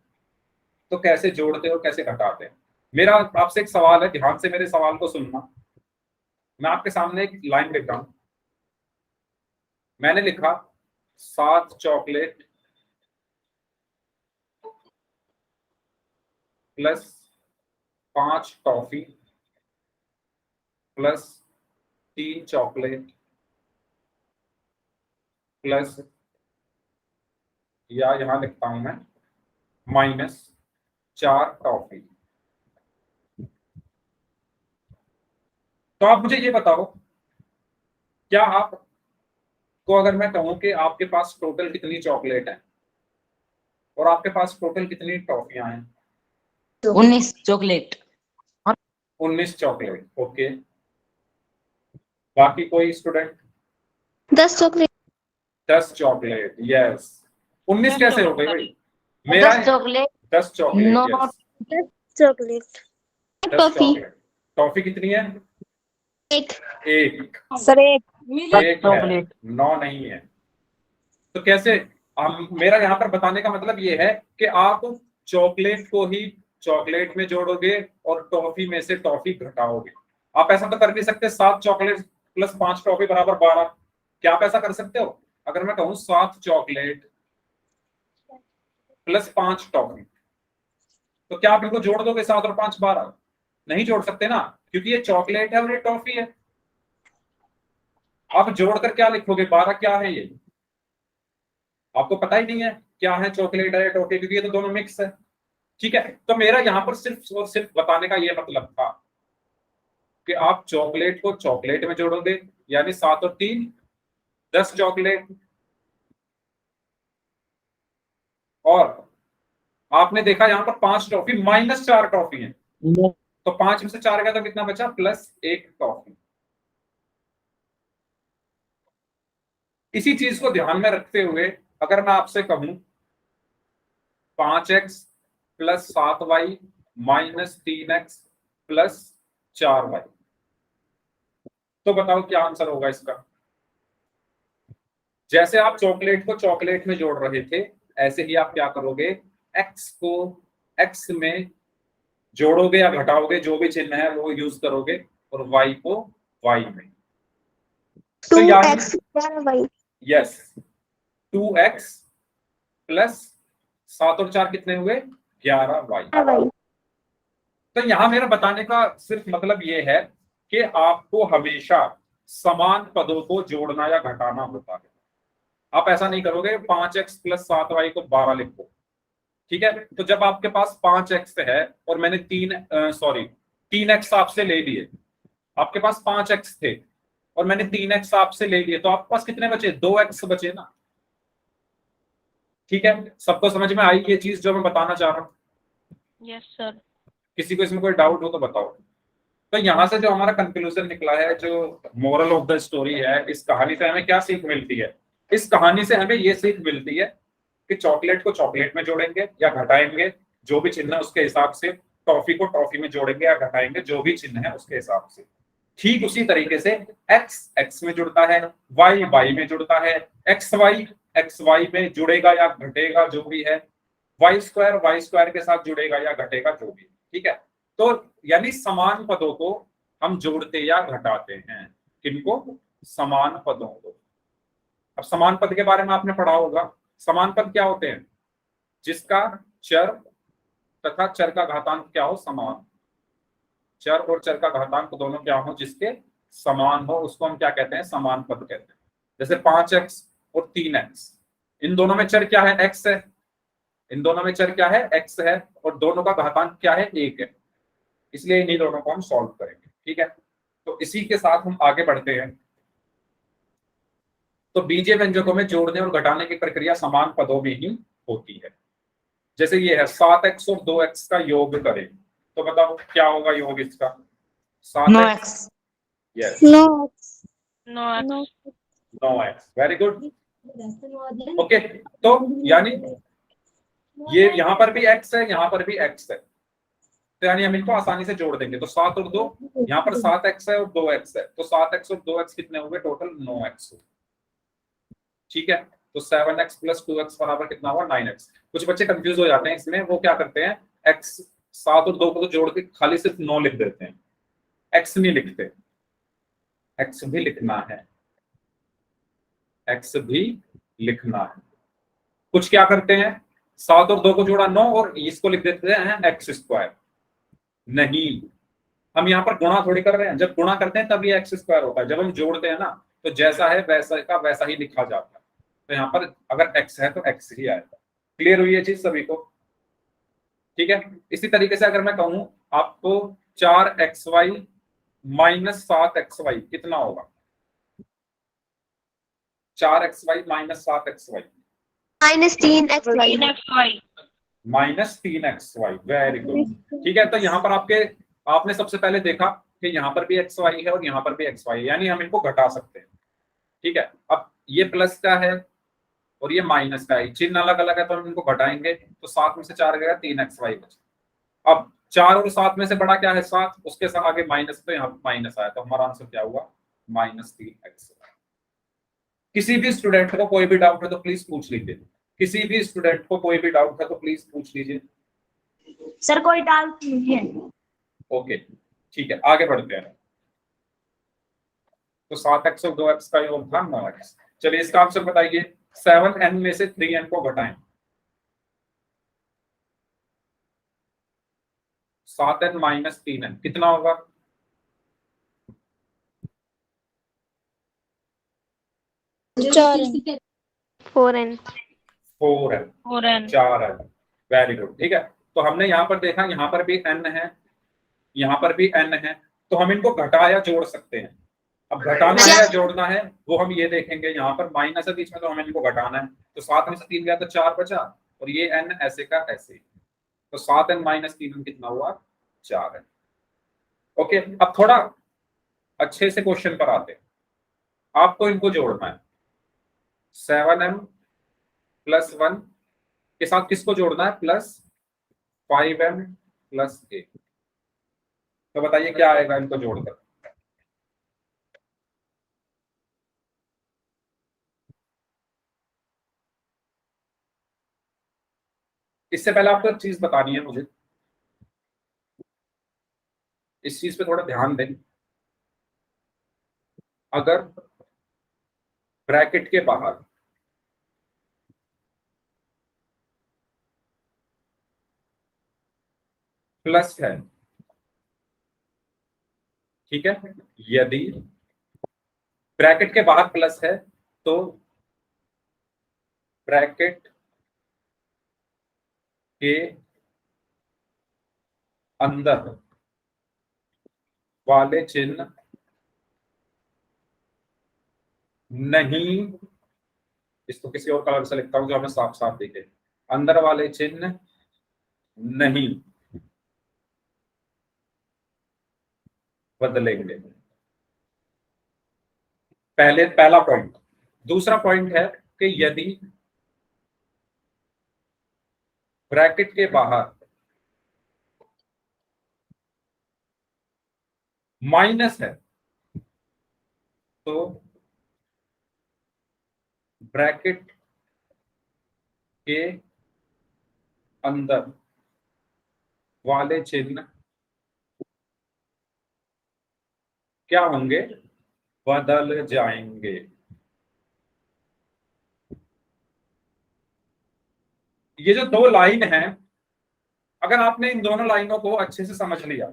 तो कैसे जोड़ते और कैसे घटाते हैं। मेरा आपसे एक सवाल है, ध्यान से मेरे सवाल को सुनना। मैं आपके सामने एक लाइन लिख रहा हूं। मैंने लिखा 7 chocolate plus 5 toffee plus 3 chocolate plus, या यहां लिखता हूं मैं, माइनस 4 टॉफी। तो आप मुझे ये बताओ, क्या आपको अगर मैं कहूं कि आपके पास टोटल कितनी चॉकलेट है और आपके पास टोटल कितनी टॉफियां हैं? 19 चॉकलेट। 19 चॉकलेट। ओके, बाकी कोई स्टूडेंट? 10 चॉकलेट। 10 चॉकलेट। यस, 19 कैसे हो गई भाई? मेरा 10 चॉकलेट। 10 चॉकलेट। नौ yes, chocolate. 10 toffee. Chocolate. Toffee कितनी है? एक। एक। सर एक एक है, चॉकलेट। 9 नहीं है। तो कैसे? मेरा यहाँ पर बताने का मतलब ये है कि आप चॉकलेट को ही चॉकलेट में जोड़ोगे और टॉफी में से टॉफी घटाओगे। आप ऐसा तो कर नहीं सकते 7 चॉकलेट प्लस 5 टॉफी बराबर 12। क्या आप ऐसा कर सकते हो? अगर मैं कहूँ 7 चॉकलेट प्लस 5 टॉफी, तो क्या आप इनको जोड़ दोगे? 7 और 5 12? नहीं जोड़ सकते ना, क्योंकि ये चॉकलेट है और ये टॉफी है। आप जोड़कर क्या लिखोगे? 12 क्या है ये? आपको पता ही नहीं है क्या है चॉकलेट है टॉफी, क्योंकि ये तो दोनों मिक्स है। ठीक है, तो मेरा यहाँ पर सिर्फ और सिर्फ बताने का ये मतलब था कि आप चॉकलेट को चॉकलेट में जोड़ोगे, यानी 7 और 3 10 चॉकलेट, और आपने देखा यहाँ पर 5 टॉफी माइनस 4 टॉफी है, तो 5 में से 4 गया तो कितना बचा? Plus 1 toffee. इसी चीज को ध्यान में रखते हुए अगर मैं आपसे कहूं 5x plus 7y minus 3x plus 4y, तो बताओ क्या आंसर होगा इसका? जैसे आप चॉकलेट को चॉकलेट में जोड़ रहे थे, ऐसे ही आप क्या करोगे? x को x में जोड़ोगे या घटाओगे, जो भी चिन्ह है वो यूज करोगे, और y को y में। तो 2x y। Yes, 2x plus 7 और 4 कितने हुए? 11y। तो यहां मेरा बताने का सिर्फ मतलब ये है कि आपको हमेशा समान पदों को जोड़ना या घटाना होता है। आप ऐसा नहीं करोगे 5x प्लस 7y को 12 लिखो। ठीक है, तो जब आपके पास 5x है और मैंने 3x आपसे ले लिए, आपके पास 5x थे और मैंने 3x आपसे ले लिए, तो आपके पास कितने बचे? 2x बचे ना। ठीक है, सबको समझ में आई ये चीज जो मैं बताना चाह रहा हूँ? Yes sir. किसी को इसमें कोई डाउट हो तो बताओ। तो यहां से जो हमारा कंक्लूजन निकला है, जो मोरल ऑफ द स्टोरी है, इस कहानी से हमें क्या सीख मिलती है? इस कहानी से हमें ये सीख मिलती है कि चॉकलेट को चॉकलेट में जोड़ेंगे या घटाएंगे, जो भी चिन्ह है उसके हिसाब से। टॉफी को टॉफी में जोड़ेंगे या घटाएंगे, जो भी चिन्ह है उसके हिसाब से। ठीक उसी तरीके से x x में जुड़ता है, y y में जुड़ता है, xy एक्स वाई में जुड़ेगा या घटेगा जो भी है, वाई स्क्वायर के साथ जुड़ेगा या घटेगा जो भी है, ठीक है। तो यानी समान पदों को हम जोड़ते या घटाते हैं, किनको? समान पदों को। अब समान पद के बारे में आपने पढ़ा होगा। समान पद क्या होते हैं? जिसका चर तथा चर का घातांक क्या हो, समान। चर और चर का घातांक दोनों क्या हो, जिसके समान हो, उसको हम क्या कहते हैं? समान पद कहते हैं। जैसे 5x और 3x, इन दोनों में चर क्या है? x है। इन दोनों में चर क्या है? x है, और दोनों का घातांक क्या है? 1 है। इसलिए इन्हीं दोनों को हम सॉल्व करेंगे, ठीक है। तो इसी के साथ हम आगे बढ़ते हैं। तो बीजीय व्यंजकों में जोड़ने और घटाने की प्रक्रिया समान पदों में ही होती है। जैसे ये है 7x और 2x का योग करें, तो बताओ क्या होगा योग इसका? 7x, 9x, yes, No. No X, 9x, very good. Okay, तो यानी ये यहाँ पर भी x है, यहाँ पर भी x है, तो यानी हम इनको आसानी से जोड़ देंगे। तो 7 और 2, यहाँ पर 7x है और 2x है, तो 7x और 2x कितने हुए? टोटल 9x, ठीक है। तो 7x प्लस 2x बराबर कितना हुआ? 9x। कुछ बच्चे कंफ्यूज हो जाते हैं इसमें, वो क्या करते हैं, x 7 और 2 को तो जोड़ के खाली सिर्फ 9 लिख देते हैं, x नहीं लिखते। x भी लिखना है, x भी लिखना है। कुछ क्या करते हैं, 7 और 2 को जोड़ा 9 और इसको लिख देते हैं एक्स स्क्वायर। नहीं, हम यहाँ पर गुणा थोड़ी कर रहे हैं। जब गुणा करते हैं तब ये एक्स स्क्वायर होता है, जब हम जोड़ते हैं ना तो जैसा है वैसा का वैसा ही लिखा जाता है। तो यहाँ पर अगर x है तो x ही आएगा। क्लियर हुई ये चीज सभी को? ठीक है। इसी तरीके से अगर मैं कहूं आपको 4xy माइनस 7xy कितना होगा? 4xy minus 7xy -3xy. 3xy, minus 3xy, very good. ठीक है, तो यहाँ पर आपने सबसे पहले देखा कि यहाँ पर भी xy है और यहाँ पर भी xy है, यानी हम इनको घटा सकते हैं, ठीक है। अब ये प्लस का है और ये माइनस का है, चिन्ह अलग अलग है तो हम इनको घटाएंगे, तो 7 में से 4 गया 3xy बचा। अब 4 और 7 में से बड़ा क्या है? 7, उसके साथ आगे माइनस, तो यहाँ माइनस आया, तो हमारा आंसर क्या हुआ? -3xy। किसी भी स्टूडेंट को कोई भी डाउट है तो प्लीज पूछ लीजिए। किसी भी स्टूडेंट को कोई भी डाउट है तो प्लीज पूछ लीजिए। सर कोई डाउट नहीं है। ओके, ठीक है, आगे बढ़ते हैं। तो 7x और 2x का योग था 9x। चलिए इसका आंसर बताइए। 7n में से 3n को घटाएं। 7n माइनस 3n कितना होगा? 4n. 4n, 4n, 4n, very good. ठीक है, तो हमने यहाँ पर देखा, यहाँ पर भी n है, यहाँ पर भी n है, तो हम इनको घटा या जोड़ सकते हैं। अब घटाना है या जोड़ना है वो हम ये देखेंगे। यहाँ पर माइनस है बीच में, तो हमें इनको घटाना है। तो 7 में से 3 गया तो 4 बचा, और ये n ऐसे का ऐसे। तो 7n माइनस 3n कितना हुआ? 4n। ओके, अब थोड़ा अच्छे से क्वेश्चन पर आते हैं। आपको इनको जोड़ना है। 7m प्लस 1 के साथ किसको जोड़ना है? Plus 5m plus 8। तो बताइए क्या आएगा इनको जोड़कर? इससे पहले आपको एक चीज बतानी है मुझे, इस चीज पे थोड़ा ध्यान दें। अगर ब्रैकेट के बाहर प्लस है, ठीक है, यदि ब्रैकेट के बाहर प्लस है तो ब्रैकेट के अंदर वाले चिन्ह नहीं, इसको किसी और कलर से लिखता हूं जो हमें साफ साफ दिखे। अंदर वाले चिन्ह नहीं बदलेंगे। पहला पॉइंट। दूसरा पॉइंट है कि यदि ब्रैकेट के बाहर माइनस है तो ब्रैकेट के अंदर वाले चिन्ह क्या होंगे, बदल जाएंगे। ये जो दो लाइन है, अगर आपने इन दोनों लाइनों को अच्छे से समझ लिया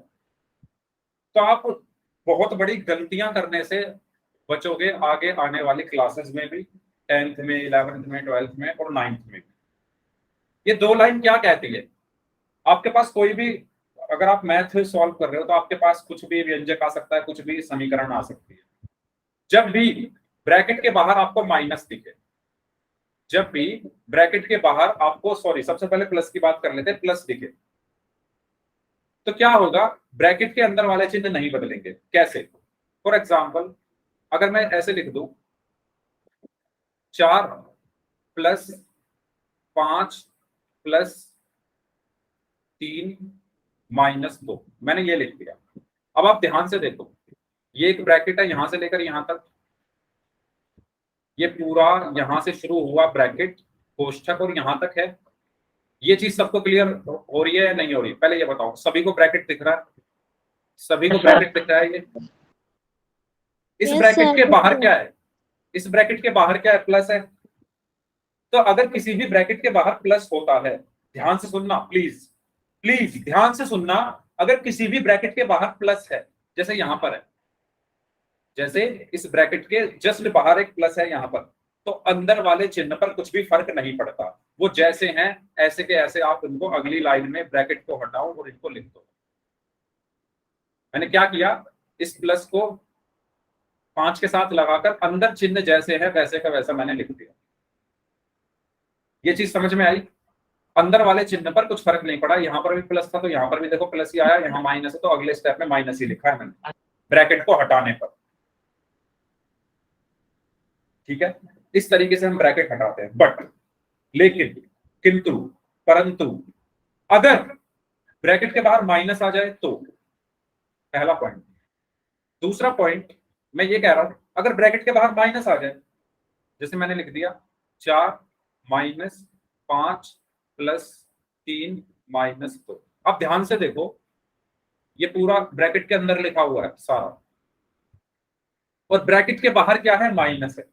तो आप बहुत बड़ी गलतियां करने से बचोगे आगे आने वाली क्लासेस में भी, 10th में, 11th में, 12th में और 9th में। ये दो लाइन क्या कहती है, आपके पास कोई भी, अगर आप मैथ सॉल्व कर रहे हो तो आपके पास कुछ भी व्यंजक आ सकता है, कुछ भी समीकरण आ सकती है। जब भी ब्रैकेट के बाहर आपको माइनस दिखे, जब भी ब्रैकेट के बाहर आपको, सॉरी सबसे पहले प्लस की बात कर लेते हैं, प्लस दिखे तो क्या होगा, ब्रैकेट के अंदर वाले चिन्ह नहीं बदलेंगे। कैसे? फॉर एग्जाम्पल अगर मैं ऐसे लिख दूं 4 + 5 + 3 - 2, मैंने ये लिख दिया। अब आप ध्यान से देखो, ये एक ब्रैकेट है यहां से लेकर यहां तक, ये पूरा यहां से शुरू हुआ ब्रैकेट कोष्ठक और यहां तक है। ये चीज सबको क्लियर हो रही है या नहीं हो रही? पहले ये बताओ, सभी को ब्रैकेट दिख रहा है? सभी को ब्रैकेट दिख रहा है? ये इस ब्रैकेट के बाहर क्या है? इस ब्रैकेट के बाहर क्या है? प्लस है। तो अगर किसी भी ब्रैकेट के बाहर प्लस होता है, ध्यान से सुनना प्लीज, प्लीज ध्यान से सुनना, अगर किसी भी ब्रैकेट के बाहर प्लस है, जैसे यहां पर है, जैसे इस ब्रैकेट के जस्ट बाहर एक प्लस है यहां पर, तो अंदर वाले चिन्ह पर कुछ भी फर्क नहीं पड़ता, वो जैसे हैं ऐसे के ऐसे आप इनको अगली लाइन में ब्रैकेट को हटाओ और इनको लिख दो। मैंने क्या किया, इस प्लस को 5 के साथ लगाकर अंदर चिन्ह जैसे है वैसे का वैसा मैंने लिख दिया। ये चीज समझ में आई? अंदर वाले चिन्ह पर कुछ फर्क नहीं पड़ा, यहां पर भी प्लस था तो यहां पर भी देखो प्लस ही आया, यहां माइनस है तो अगले स्टेप में माइनस ही लिखा है मैंने ब्रैकेट को हटाने पर। ठीक है, इस तरीके से हम ब्रैकेट हटाते हैं। बट, लेकिन, किंतु, परंतु अगर ब्रैकेट के बाहर माइनस आ जाए तो, पहला पॉइंट। दूसरा पॉइंट मैं ये कह रहा हूं, अगर ब्रैकेट के बाहर माइनस आ जाए, जैसे मैंने लिख दिया 4 - 5 + 3 - 2। अब ध्यान से देखो, ये पूरा ब्रैकेट के अंदर लिखा हुआ है सारा, और ब्रैकेट के बाहर क्या है? माइनस है।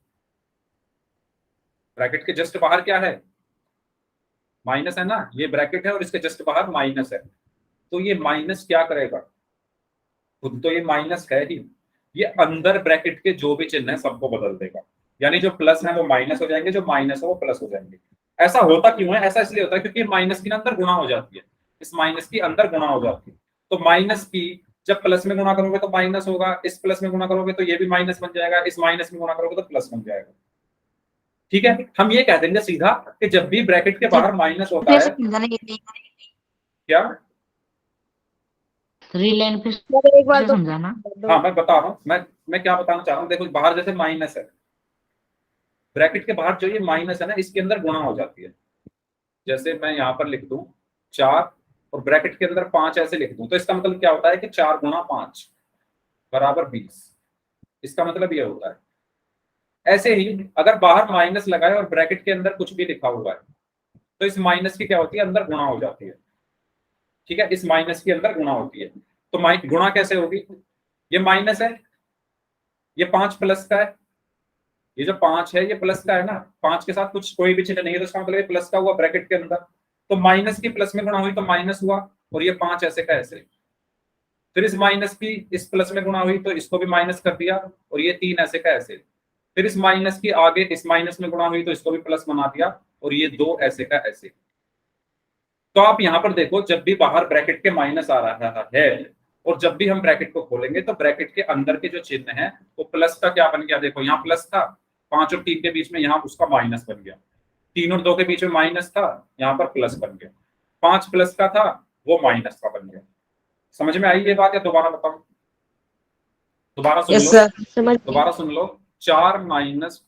ब्रैकेट के जस्ट बाहर क्या है? माइनस है ना, ये ब्रैकेट है और इसके जस्ट बाहर माइनस है। तो ये माइनस क्या करेगा? खुद तो ये माइनस है ही, ये अंदर ब्रैकेट के जो भी चिन्ह है सबको बदल देगा। यानी जो प्लस है वो माइनस हो जाएंगे, जो माइनस है वो प्लस हो जाएंगे। ऐसा होता क्यों है? ऐसा इसलिए होता है क्योंकि माइनस की अंदर गुणा हो जाती है, इस माइनस की अंदर गुणा हो जाती है। तो माइनस की जब प्लस में गुणा करोगे तो माइनस होगा, इस प्लस में गुणा करोगे तो ये भी माइनस बन जाएगा, इस माइनस में गुणा करोगे तो प्लस बन जाएगा। ठीक है, हम ये कह देंगे सीधा कि जब भी ब्रैकेट के बाहर माइनस होता है, क्या रिलेन फिर एक बार तो समझाना। हाँ मैं बता रहा हूँ, मैं क्या बताना चाह रहा हूँ। देखो बाहर जैसे माइनस है, ब्रैकेट के बाहर जो ये माइनस है ना, इसके अंदर गुणा हो जाती है। जैसे मैं यहाँ पर लिख दूं 4 और ब्रैकेट के अंदर 5 ऐसे लिख दूं, तो इसका मतलब क्या होता है कि 4 × 5 = 20। इसका मतलब ये होता है। ऐसे ही अगर बाहर माइनस लगाए और ब्रैकेट के अंदर कुछ भी लिखा हुआ है, तो इस माइनस की क्या होती है? अंदर गुणा हो जाती है। ठीक है, इस माइनस की अंदर गुणा होती है। तो गुणा कैसे होगी? ये माइनस है, ये 5 प्लस का है, ये जो 5 है ये प्लस का है ना, 5 के साथ कुछ कोई भी चिन्ह नहीं है तो इसका मतलब ये प्लस का हुआ ब्रैकेट के अंदर। तो माइनस की प्लस में गुणा हुई तो माइनस हुआ, और ये 5 ऐसे का ऐसे। फिर इस माइनस की इस प्लस में गुणा हुई तो इसको भी माइनस कर दिया, और ये 3 ऐसे का ऐसे। फिर इस माइनस की आगे इस माइनस में गुणा हुई तो इसको भी प्लस बना दिया, और ये 2 ऐसे का ऐसे। तो आप यहाँ पर देखो, जब भी बाहर ब्रैकेट के माइनस आ रहा है और जब भी हम ब्रैकेट को खोलेंगे तो ब्रैकेट के अंदर के जो चिन्ह है वो प्लस का क्या बन गया? देखो यहाँ प्लस था, 5 और 3 के बीच में यहाँ उसका माइनस बन गया, 3 और 2 के बीच में माइनस था, यहाँ पर प्लस बन गया, 5 प्लस का था वो माइनस का बन गया। समझ में आई ये बात या दोबारा बताऊं? दोबारा सुन लो, दोबारा सुन लो। 4 -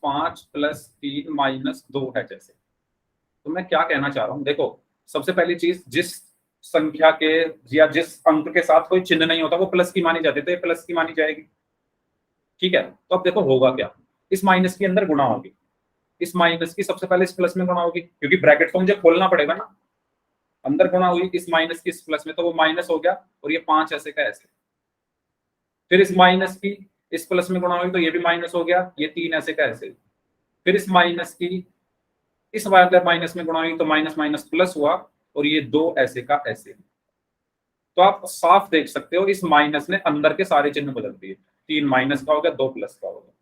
5 + 3 - 2 है जैसे। तो मैं क्या कहना चाह रहा हूँ, देखो सबसे पहली चीज, जिस संख्या के या जिस अंक के साथ कोई चिन्ह नहीं होता वो प्लस की मानी जाती है, तो ये प्लस की मानी जाएगी। ठीक है, तो अब देखो होगा क्या, इस माइनस के अंदर गुणा होगी, इस माइनस की सबसे पहले इस प्लस में गुणा होगी, क्योंकि ब्रैकेट को मुझे खोलना पड़ेगा ना, अंदर गुणा हुई इस माइनस की इस प्लस में, तो वो माइनस हो गया और ये 5 ऐसे का ऐसे। फिर इस माइनस की इस प्लस में गुणा हुई तो ये भी माइनस हो गया, ये 3 ऐसे का ऐसे। फिर इस माइनस की इस वाले माइनस में गुणा हुई तो माइनस माइनस प्लस हुआ और ये 2 ऐसे का ऐसे। तो आप साफ देख सकते हो इस माइनस ने अंदर के सारे चिन्ह बदल दिए, 3 माइनस का हो गया, 2 प्लस का हो गया।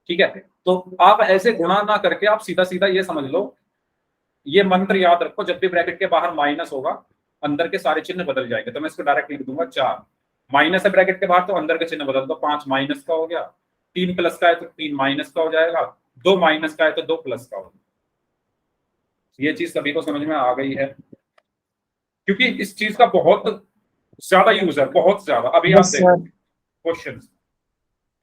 ठीक है, तो आप ऐसे गुणा ना करके आप सीधा सीधा ये समझ लो, ये मंत्र याद रखो, जब भी ब्रैकेट के बाहर माइनस होगा अंदर के सारे चिन्ह बदल जाएंगे। तो मैं इसको डायरेक्ट लिख दूंगा 4 माइनस है ब्रैकेट के बाहर तो अंदर के चिन्ह बदल दो, 5 माइनस का हो गया, 3 प्लस का है तो 3 माइनस का हो जाएगा, 2 माइनस का है तो 2 प्लस का होगा। ये चीज सभी को समझ में आ गई है, क्योंकि इस चीज का बहुत ज्यादा यूज है, बहुत ज्यादा। अभी आप देखो क्वेश्चन,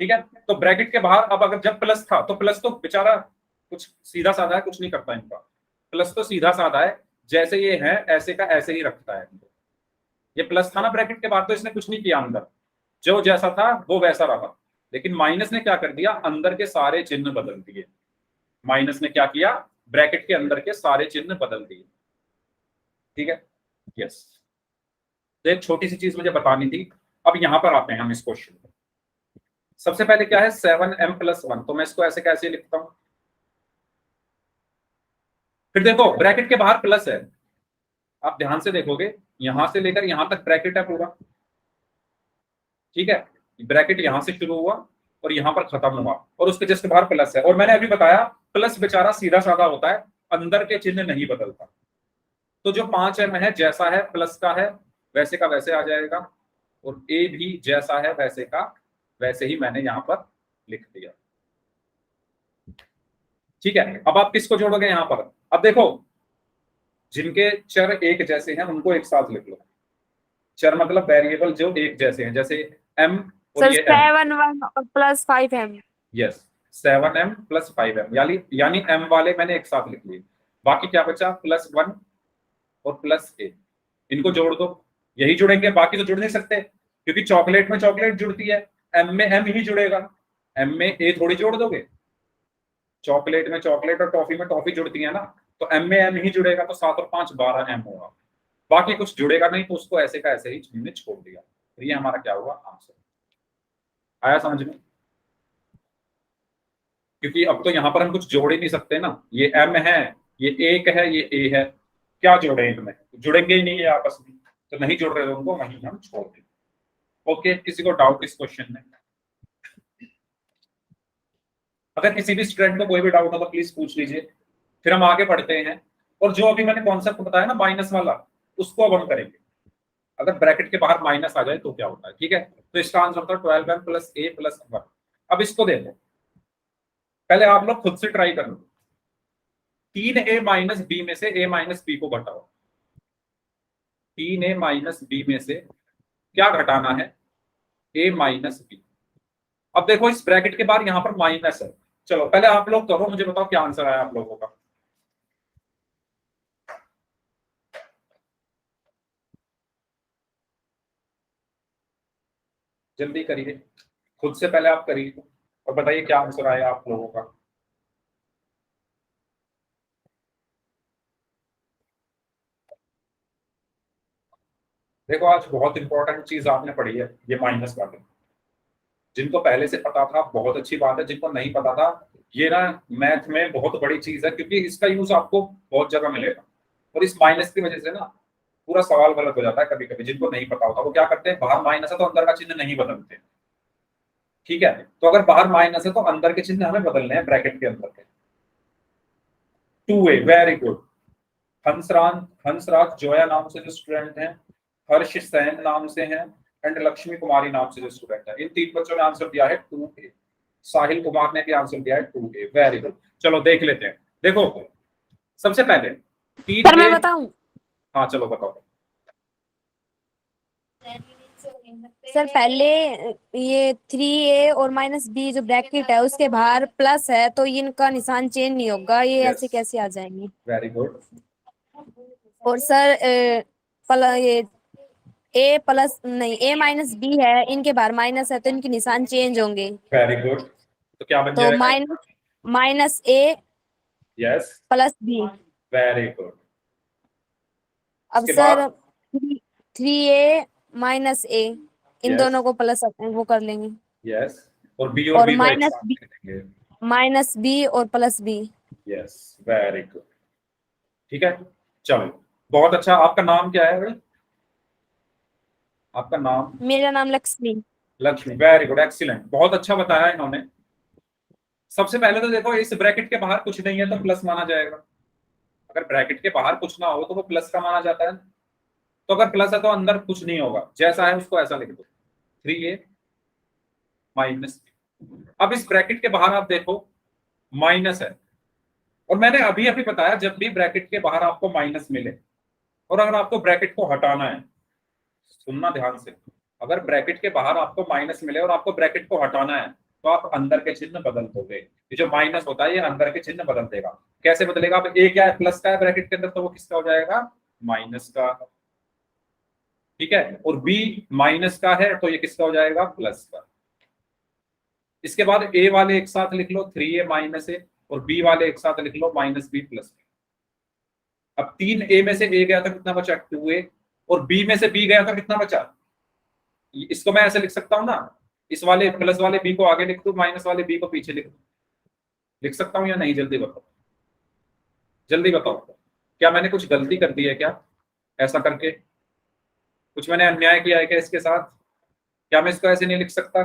ठीक है, तो ब्रैकेट के बाहर अब अगर जब प्लस था तो प्लस तो बेचारा कुछ सीधा साधा है, कुछ नहीं करता इनका, प्लस तो सीधा साधा है, जैसे ये है ऐसे का ऐसे ही रखता है। ये प्लस था ना ब्रैकेट के बाहर तो इसने कुछ नहीं किया, अंदर जो जैसा था वो वैसा रहा। लेकिन माइनस ने क्या कर दिया, अंदर के सारे चिन्ह बदल दिए। माइनस ने क्या किया, ब्रैकेट के अंदर के सारे चिन्ह बदल दिए। ठीक है, यस। तो एक छोटी सी चीज मुझे बतानी थी। अब यहां पर आते हैं हम इस क्वेश्चन पर। सबसे पहले क्या है 7m+1, तो मैं इसको ऐसे कैसे लिखता हूं। फिर देखो ब्रैकेट के बाहर प्लस है, आप ध्यान से देखोगे यहां से लेकर यहां तक ब्रैकेट है पूरा। ठीक है, ब्रैकेट यहां से शुरू हुआ और यहां पर खत्म हुआ और उसके जस्ट बाहर प्लस है। और मैंने अभी बताया प्लस बेचारा सीधा साधा होता है, अंदर के चिन्ह नहीं बदलता। तो जो 5m है जैसा है प्लस का है वैसे का वैसे आ जाएगा, और ए भी जैसा है वैसे का वैसे ही मैंने यहां पर लिख दिया। ठीक है, अब आप किसको जोड़ोगे यहां पर। अब देखो जिनके चर एक जैसे हैं उनको एक साथ लिख लो। चर मतलब वेरिएबल जो एक जैसे हैं, जैसे m और सर ये m। 7 1 और प्लस 5m। यस, 7m+5m, यानी m वाले मैंने एक साथ लिख लिए। बाकी क्या बचा, +1 और +a, इनको जोड़ दो। यही जुड़ेंगे, बाकी तो जुड़ नहीं सकते, क्योंकि चॉकलेट में चॉकलेट जुड़ती है, m में m ही जुड़ेगा, m में a थोड़ी जोड़ दोगे। चॉकलेट में चॉकलेट और टॉफी में टॉफी जुड़ती है ना, तो m में m ही जुड़ेगा, तो 7 और 5 12m होगा। बाकी कुछ जुड़ेगा नहीं तो उसको ऐसे का ऐसे ही हमने छोड़ दिया। तो ये हमारा क्या हुआ, आंसर। आया समझ में, क्योंकि अब तो यहां पर हम कुछ जोड़ ही नहीं सकते ना, ये m है, ये 1 है, ये a है, क्या जोड़े इनमें, जुड़ेंगे ही नहीं है आपस में, तो नहीं जुड़ रहे तो उनको वहीं हम छोड़ दें। ओके, किसी को डाउट इस क्वेश्चन में। अगर किसी भी स्टूडेंट को कोई भी डाउट हो तो प्लीज पूछ लीजिए, फिर हम आगे बढ़ते हैं। और जो अभी मैंने कॉन्सेप्ट बताया ना माइनस वाला, उसको अब हम करेंगे। अगर ब्रैकेट के बाहर माइनस आ जाए तो क्या होता है। ठीक है, तो इसका आंसर होता है 12m+a+1। अब इसको देखो, पहले आप लोग खुद से ट्राई कर लो। 3a-b में से a-b को घटाओ। 3a-b में से क्या घटाना है, a-b। अब देखो इस ब्रैकेट के बाहर यहां पर माइनस है। चलो पहले आप लोग करो, मुझे बताओ क्या आंसर आया आप लोगों का। जल्दी करिए, खुद से पहले आप करिए और बताइए क्या आंसर आया आप लोगों का। देखो आज बहुत इंपॉर्टेंट चीज आपने पढ़ी है, ये माइनस वाले। जिनको पहले से पता था बहुत अच्छी बात है, जिनको नहीं पता था ये ना मैथ में बहुत बड़ी चीज है, क्योंकि इसका यूज आपको बहुत जगह मिलेगा। और इस माइनस की वजह से ना पूरा सवाल गलत हो जाता है कभी कभी। जिनको नहीं पता होता वो क्या करते हैं, बाहर माइनस है तो अंदर का चिन्ह नहीं बदलते। ठीक है, तो अगर बाहर माइनस है तो अंदर के चिन्ह हमें बदलने हैं ब्रैकेट के अंदर के। 2a, very good. Hansraj Zoya नाम से जो स्टूडेंट हैं, हर्ष सैन नाम से हैं, एंड लक्ष्मी कुमारी नाम से जो स्टूडेंट है, इन 3 बच्चों ने आंसर दिया है 2a। साहिल कुमार ने भी आंसर दिया है 2a, वेरी गुड। चलो देख लेते हैं। देखो सबसे पहले सर मैं बताऊं, हाँ चलो बताओ। सर पहले ये 3a और -b जो ब्रैकेट है उसके बाहर प्लस है तो इनका निशान चेंज नहीं होगा, ये Yes. ऐसे कैसे आ जाएंगे। Very good. और सर ये a-b है, इनके बाहर माइनस है तो इनके निशान चेंज होंगे। वेरी गुड, तो क्या बन तो जाएगा, -a yes, plus B. Very good. अब उसके सर बाद 3a माइनस ए, इन Yes. दोनों को प्लस वो कर लेंगे, यस, और बी और और बी को एक माइनस साथ बी, लिख देंगे। माइनस बी और plus B. Yes, very good. ठीक है, चलो बहुत अच्छा। आपका नाम क्या है भाई? आपका नाम? मेरा नाम Lakshmi. Lakshmi, very good, excellent, बहुत अच्छा बताया इन्होंने। सबसे पहले तो देखो, इस ब्रैकेट के बाहर कुछ नहीं है तो प्लस माना जाएगा। अगर ब्रैकेट के बाहर कुछ ना हो तो वो प्लस का माना जाता है। तो अगर प्लस है तो अंदर कुछ नहीं होगा, जैसा है उसको ऐसा लिख दो, 3a माइनस। अब इस ब्रैकेट के बाहर आप देखो माइनस है, और मैंने अभी अभी बताया जब भी ब्रैकेट के बाहर आपको माइनस मिले और अगर आपको ब्रैकेट को हटाना है, सुनना ध्यान से, अगर ब्रैकेट के बाहर आपको माइनस मिले और आपको ब्रैकेट को हटाना है तो आप अंदर के चिन्ह बदल दोगे। ये जो माइनस होता है ये अंदर के चिन्ह बदल देगा। कैसे बदलेगा? अब ए क्या है? प्लस का है ब्रैकेट के अंदर, तो वो किसका हो जाएगा? माइनस का। ठीक है, और बी माइनस का है तो ये किसका हो जाएगा? प्लस का। इसके बाद ए वाले एक साथ लिख लो 3a माइनस ए, और बी वाले एक साथ लिख लो माइनस बी प्लस बी। अब 3a में से ए गया तो कितना बचा? 2a, और बी में से बी गया तो कितना बचा? इसको मैं ऐसे लिख सकता हूं ना, इस वाले प्लस वाले बी को आगे लिख दू, माइनस वाले बी को पीछे लिख दू। लिख सकता हूं या नहीं? जल्दी बताओ, जल्दी बताओ, क्या मैंने कुछ गलती कर दी है क्या ऐसा करके? कुछ मैंने अन्याय किया है क्या इसके साथ? क्या मैं इसको ऐसे नहीं लिख सकता?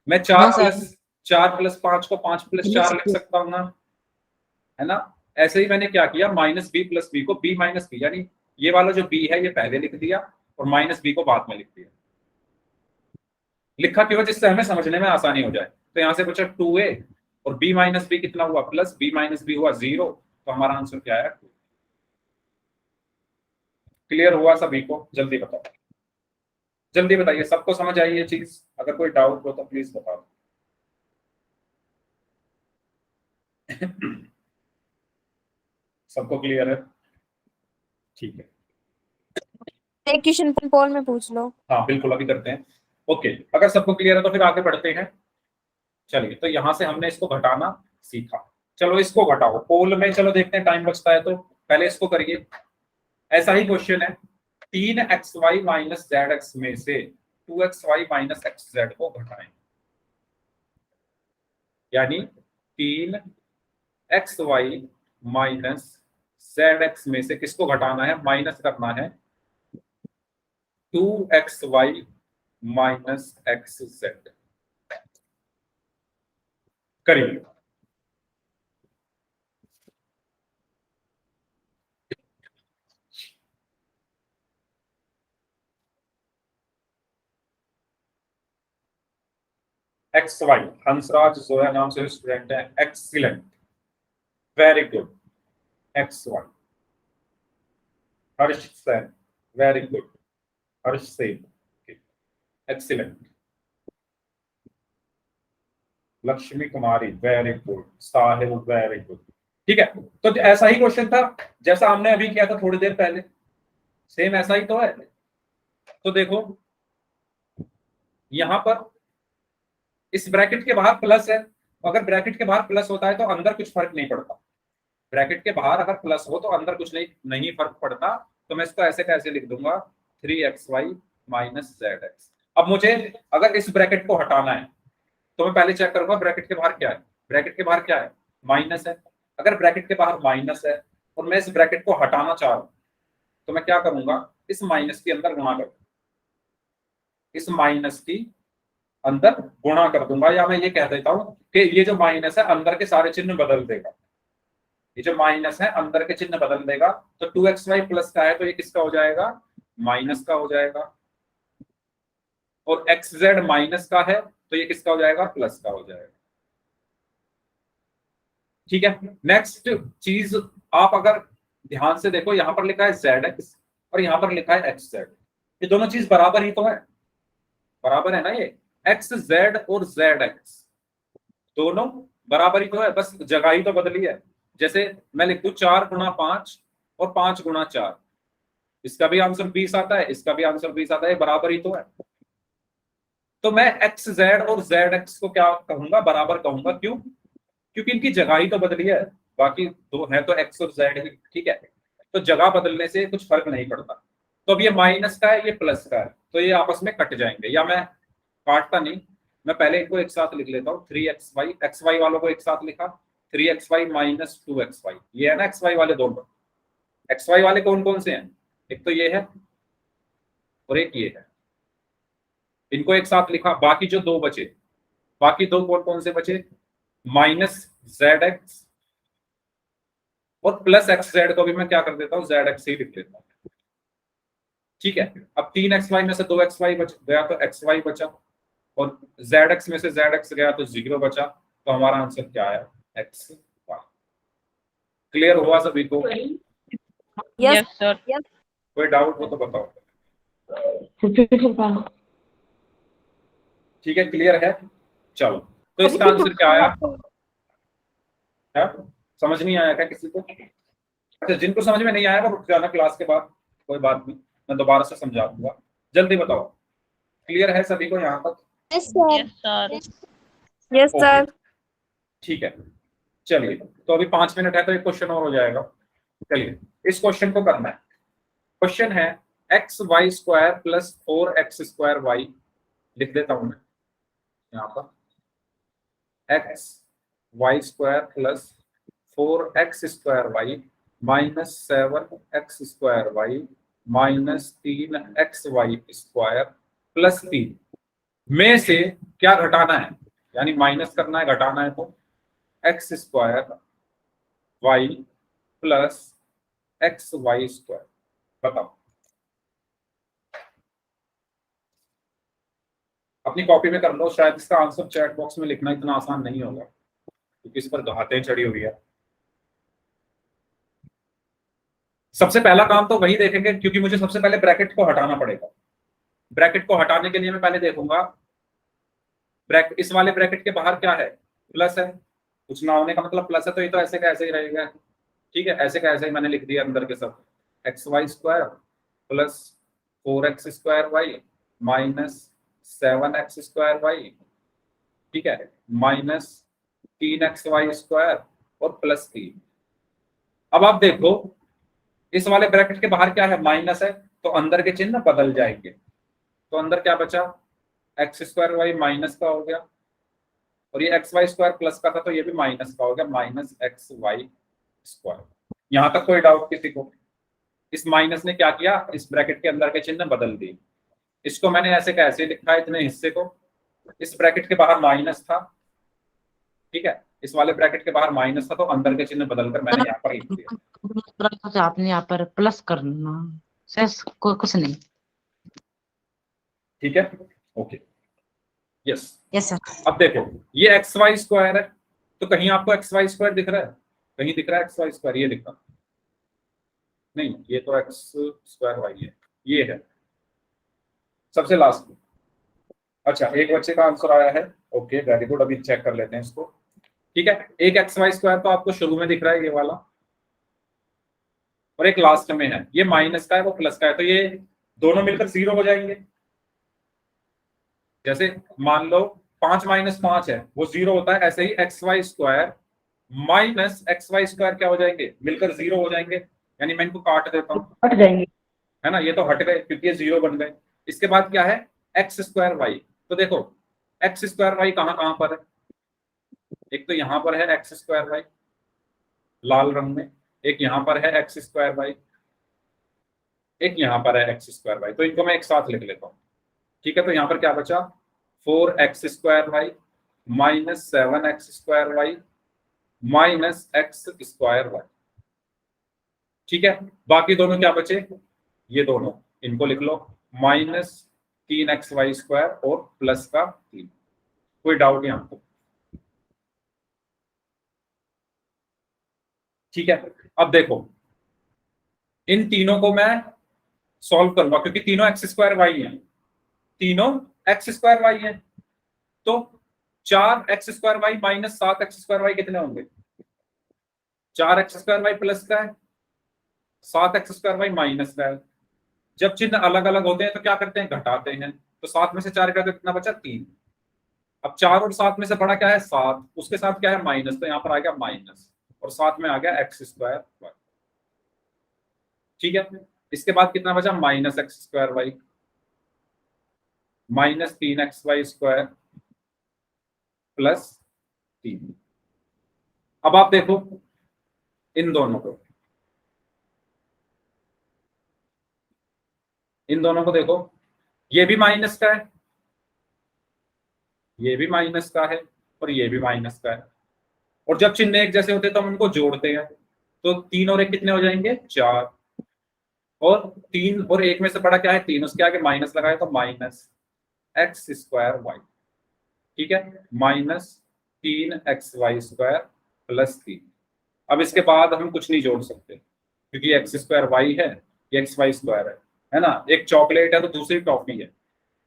मैं 4+4+5 को 5+4 लिख सकता हूँ ना, है ना? ऐसे ही मैंने क्या किया, माइनस बी प्लस बी को बी माइनस बी, यानी ये वाला जो बी है ये पहले लिख दिया और माइनस बी को बाद में लिख दिया। लिखा क्यों? जिससे हमें समझने में आसानी हो जाए। तो यहाँ से बचा 2a, और b माइनस बी कितना हुआ? प्लस, b माइनस बी हुआ 0, तो हमारा आंसर क्या है? 2। क्लियर हुआ सभी को? जल्दी बताओ, जल्दी बताइए, सबको समझ आई ये चीज? अगर कोई डाउट हो तो प्लीज बताओ। सबको क्लियर है? ठीक है, एक क्वेश्चन पोल में पूछ लो। हाँ बिल्कुल, अभी करते हैं। ओके, अगर सबको क्लियर है तो फिर आगे बढ़ते हैं। चलिए, तो यहां से हमने इसको घटाना सीखा। चलो इसको घटाओ पोल में, चलो देखते हैं, टाइम बचता है तो पहले इसको करिए। ऐसा ही क्वेश्चन है, 3xy माइनस zx में से 2xy माइनस xz को घटाएं। यानी 3xy माइनस zx में से किसको घटाना है? माइनस करना है 2xy माइनस xz। करिए। XY, हंसराज जोया नाम से स्टूडेंट है, एक्सीलेंट, वेरी गुड। XY, हर्ष सेन, वेरी गुड, हर्ष सेन, एक्सीलेंट। लक्ष्मी कुमारी, वेरी गुड। साहिल, वेरी गुड। ठीक है, तो ऐसा ही क्वेश्चन था जैसा हमने अभी किया था थोड़ी देर पहले, सेम ऐसा ही तो है। तो देखो यहां पर इस ब्रैकेट के बाहर प्लस है, अगर ब्रैकेट के बाहर प्लस होता है तो अंदर कुछ फर्क नहीं पड़ता। ब्रैकेट के बाहर अगर प्लस हो तो अंदर कुछ नहीं फर्क पड़ता। तो मैं इसको ऐसे कैसे लिख दूंगा? 3xy minus zx। अब मुझे अगर इस ब्रैकेट को हटाना है तो मैं पहले चेक करूंगा ब्रैकेट के बाहर क्या है। ब्रैकेट के बाहर क्या है? माइनस है। अगर ब्रैकेट के बाहर माइनस है और मैं इस ब्रैकेट को हटाना चाह रहा हूं तो मैं क्या करूंगा? इस माइनस के अंदर गुणा कर, इस माइनस की अंदर गुणा कर दूंगा, या मैं ये कह देता हूं कि ये जो माइनस है अंदर के सारे चिन्ह बदल देगा। ये जो माइनस है अंदर के चिन्ह बदल देगा। तो 2xy प्लस का है तो ये किसका हो जाएगा? माइनस का हो जाएगा। और xz माइनस का है तो ये किसका हो जाएगा? प्लस का हो जाएगा। ठीक है, नेक्स्ट चीज, आप अगर ध्यान से देखो, यहां पर लिखा है zx और यहां पर लिखा है xz, ये दोनों चीज बराबर ही तो है, बराबर है ना? ये xz और zx दोनों बराबर ही तो है, बस जगह ही तो बदली है। जैसे मैं लिख दूं 4×5 और 5×4, इसका भी आंसर 20 आता है, इसका भी आंसर 20 आता है, बराबर ही तो है। तो मैं xz और zx को क्या कहूंगा? बराबर कहूंगा। क्यों? क्योंकि इनकी जगह ही तो बदली है। बाकी दो है तो एक्स और जेड ही, ठीक है। तो जगह बदलने से कुछ फर्क नहीं पड़ता। तो अब ये माइनस का है, ये प्लस का है, तो ये आपस में कट जाएंगे, या मैं काटता नहीं, मैं पहले इनको एक साथ लिख लेता हूँ। 3xy, एक्स वाई वालों को एक साथ लिखा, 3xy माइनस 2xy, ये है ना एक्स वाई वाले दोनों। एक्स वाई वाले कौन कौन से हैं? एक तो ये है और एक ये है, इनको एक साथ लिखा। बाकी जो दो बचे, बाकी दो कौन कौन से बचे? माइनस जेड एक्स और प्लस एक्स जेड को भी मैं क्या कर देता हूँ, जेड एक्स ही लिख देता हूँ, ठीक है। अब 3xy में से 2xy बच गया तो xy बचा, और zx में से zx गया तो 0 बचा। तो हमारा आंसर क्या है? x y। क्लियर हुआ सभी को? Yes Yes, sir. कोई डाउट हो तो बताओ। ठीक है, क्लियर है? चलो, तो इसका आंसर क्या आया है? समझ नहीं आया क्या किसी को? अच्छा, जिनको समझ में नहीं आया वो रुक जाना क्लास के बाद, कोई बात नहीं, मैं दोबारा से समझा दूंगा। जल्दी बताओ, क्लियर है सभी को यहाँ तक? Yes, sir. Yes, sir. Yes okay, sir. ठीक है। चलिए, तो अभी 5 मिनट है तो एक क्वेश्चन और हो जाएगा। चलिए, इस क्वेश्चन को करना है। क्वेश्चन है X Y square plus 4x square Y, लिख देता हूं मैं यहाँ पर, X Y square plus 4x square Y minus 7x square Y minus 3xy square plus 3 में से क्या घटाना है, यानी माइनस करना है, घटाना है, तो X square Y plus X Y square. बताओ, अपनी कॉपी में कर लो, शायद इसका आंसर चैट बॉक्स में लिखना इतना आसान नहीं होगा क्योंकि इस पर घातें चढ़ी हुई है। सबसे पहला काम तो वही देखेंगे क्योंकि मुझे सबसे पहले ब्रैकेट को हटाना पड़ेगा। ब्रैकेट को हटाने के लिए मैं पहले देखूंगा इस वाले ब्रैकेट के बाहर क्या है, प्लस है, कुछ ना होने का मतलब प्लस है, तो ये तो ऐसे का ऐसे ही रहेगा, ठीक है। ऐसे का ऐसे ही मैंने लिख दिया अंदर के सब, X Y square plus 4x square Y minus 7x square Y, ठीक है, माइनस 3xy स्क्वायर और प्लस 3। अब आप देखो इस वाले ब्रैकेट के बाहर क्या है, माइनस है, तो अंदर के चिन्ह बदल जाएंगे। तो अंदर क्या बचा, एक्स स्क्वायर वाई माइनस का हो गया, और ये एक्स वाई स्क्वायर प्लस का था तो ये भी माइनस का हो गया, माइनस एक्स वाई स्क्वायर। यहां तक कोई डाउट किसी को? इस माइनस ने क्या किया, इस ब्रैकेट के अंदर के चिन्ह बदल दिए। इसको मैंने ऐसे का ऐसे लिखा है, इतने हिस्से को, इस ब्रैकेट के बाहर माइनस था, ठीक है, इस वाले ब्रैकेट के बाहर माइनस था, तो अंदर के चिन्ह बदलकर मैंने यहाँ पर लिख दिया। आपने यहाँ पर प्लस करना सेस को कुछ नहीं। ठीक है, ओके, यस यस सर। अब देखो ये एक्स वाई स्क्वायर है, तो कहीं आपको एक्स वाई स्क्वायर दिख रहा है? कहीं दिख रहा है एक्स वाई स्क्वायर? ये दिख रहा नहीं, ये तो एक्स स्क्वायर वाई है, ये है सबसे लास्ट में। अच्छा, एक बच्चे का आंसर आया है, ओके वेरी गुड। अभी चेक कर लेते हैं इसको, ठीक है। एक एक्स वाई स्क्वायर तो आपको शुरू में दिख रहा है, ये वाला, और एक लास्ट में है, ये माइनस का है, वो प्लस का है, तो ये दोनों मिलकर 0 हो जाएंगे। जैसे मान लो 5 माइनस 5 है, वो 0 होता है, ऐसे ही x Y square minus x Y square क्या हो जाएंगे, मिलकर 0 हो जाएंगे। यानी मैं इनको काट देता हूँ, हट जाएंगे, है ना, ये तो हट गए क्योंकि ये 0 बन गए। इसके बाद क्या है, एक्स स्क्वायर वाई। तो देखो एक्स स्क्वायर वाई कहाँ कहाँ पर है, एक तो यहाँ पर है एक्स स्क्वायर वाई लाल रंग में, एक यहाँ पर है एक्स स्क्वायर वाई, एक यहाँ पर है एक्स स्क्वायर वाई। तो इनको मैं एक साथ लिख लेता हूँ, ठीक है। तो यहाँ पर क्या बचा, 4x square Y minus 7x square Y minus x square Y, ठीक है। बाकी दोनों क्या बचे, ये दोनों, इनको लिख लो, माइनस 3xy स्क्वायर और प्लस का 3। कोई डाउट यहाँ पर? ठीक है। अब देखो इन तीनों को मैं सॉल्व करूंगा क्योंकि तीनों एक्स स्क्वायर वाई है, तीनों एक्स स्क्वायर वाई है। तो 4x square Y minus 7x square Y कितने होंगे, 4x स्क्वायर वाई प्लस का है, 7x स्क्वायर वाई माइनस का है। जब चिन्ह अलग अलग होते हैं तो क्या करते हैं, घटाते हैं। तो 7 में से 4 घटाते कितना बचा, 3। अब 4 और 7 में से बड़ा क्या है, 7, उसके साथ क्या है, माइनस, तो यहाँ पर आ गया माइनस। और साथ में आ गया एक्स स्क्वायर वाई। ठीक है, इसके बाद कितना बचा, minus x square Y, minus 3xy square plus 3। अब आप देखो इन दोनों को, इन दोनों को देखो, ये भी माइनस का है, ये भी माइनस का है, और ये भी माइनस का है। और जब चिन्ह एक जैसे होते हैं तो हम उनको जोड़ते हैं, तो 3 और 1 कितने हो जाएंगे, 4, और 3 और 1 में से बड़ा क्या है, 3, उसके आगे माइनस लगाए तो माइनस एक्स स्क्वायर वाई। ठीक है, माइनस 3xy स्क्वायर प्लस 3। अब इसके बाद हम कुछ नहीं जोड़ सकते क्योंकि एक्स स्क्वायर वाई है, ये एक्स वाई स्क्वायर है ना, एक चॉकलेट है तो दूसरी टॉफी है,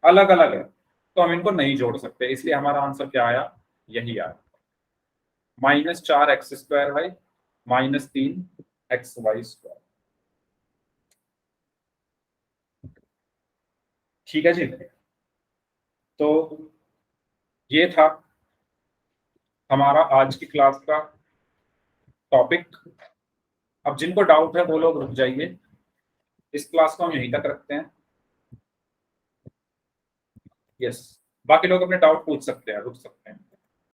अलग अलग है, तो हम इनको नहीं जोड़ सकते, इसलिए हमारा आंसर क्या आया, यही आया, minus 4x square Y minus 3xy square. ठीक है जी, तो ये था हमारा आज की क्लास का टॉपिक। अब जिनको डाउट है वो लोग रुक जाइए, इस क्लास को हम यहीं तक रखते हैं। यस, बाकी लोग अपने डाउट पूछ सकते हैं, रुक सकते हैं।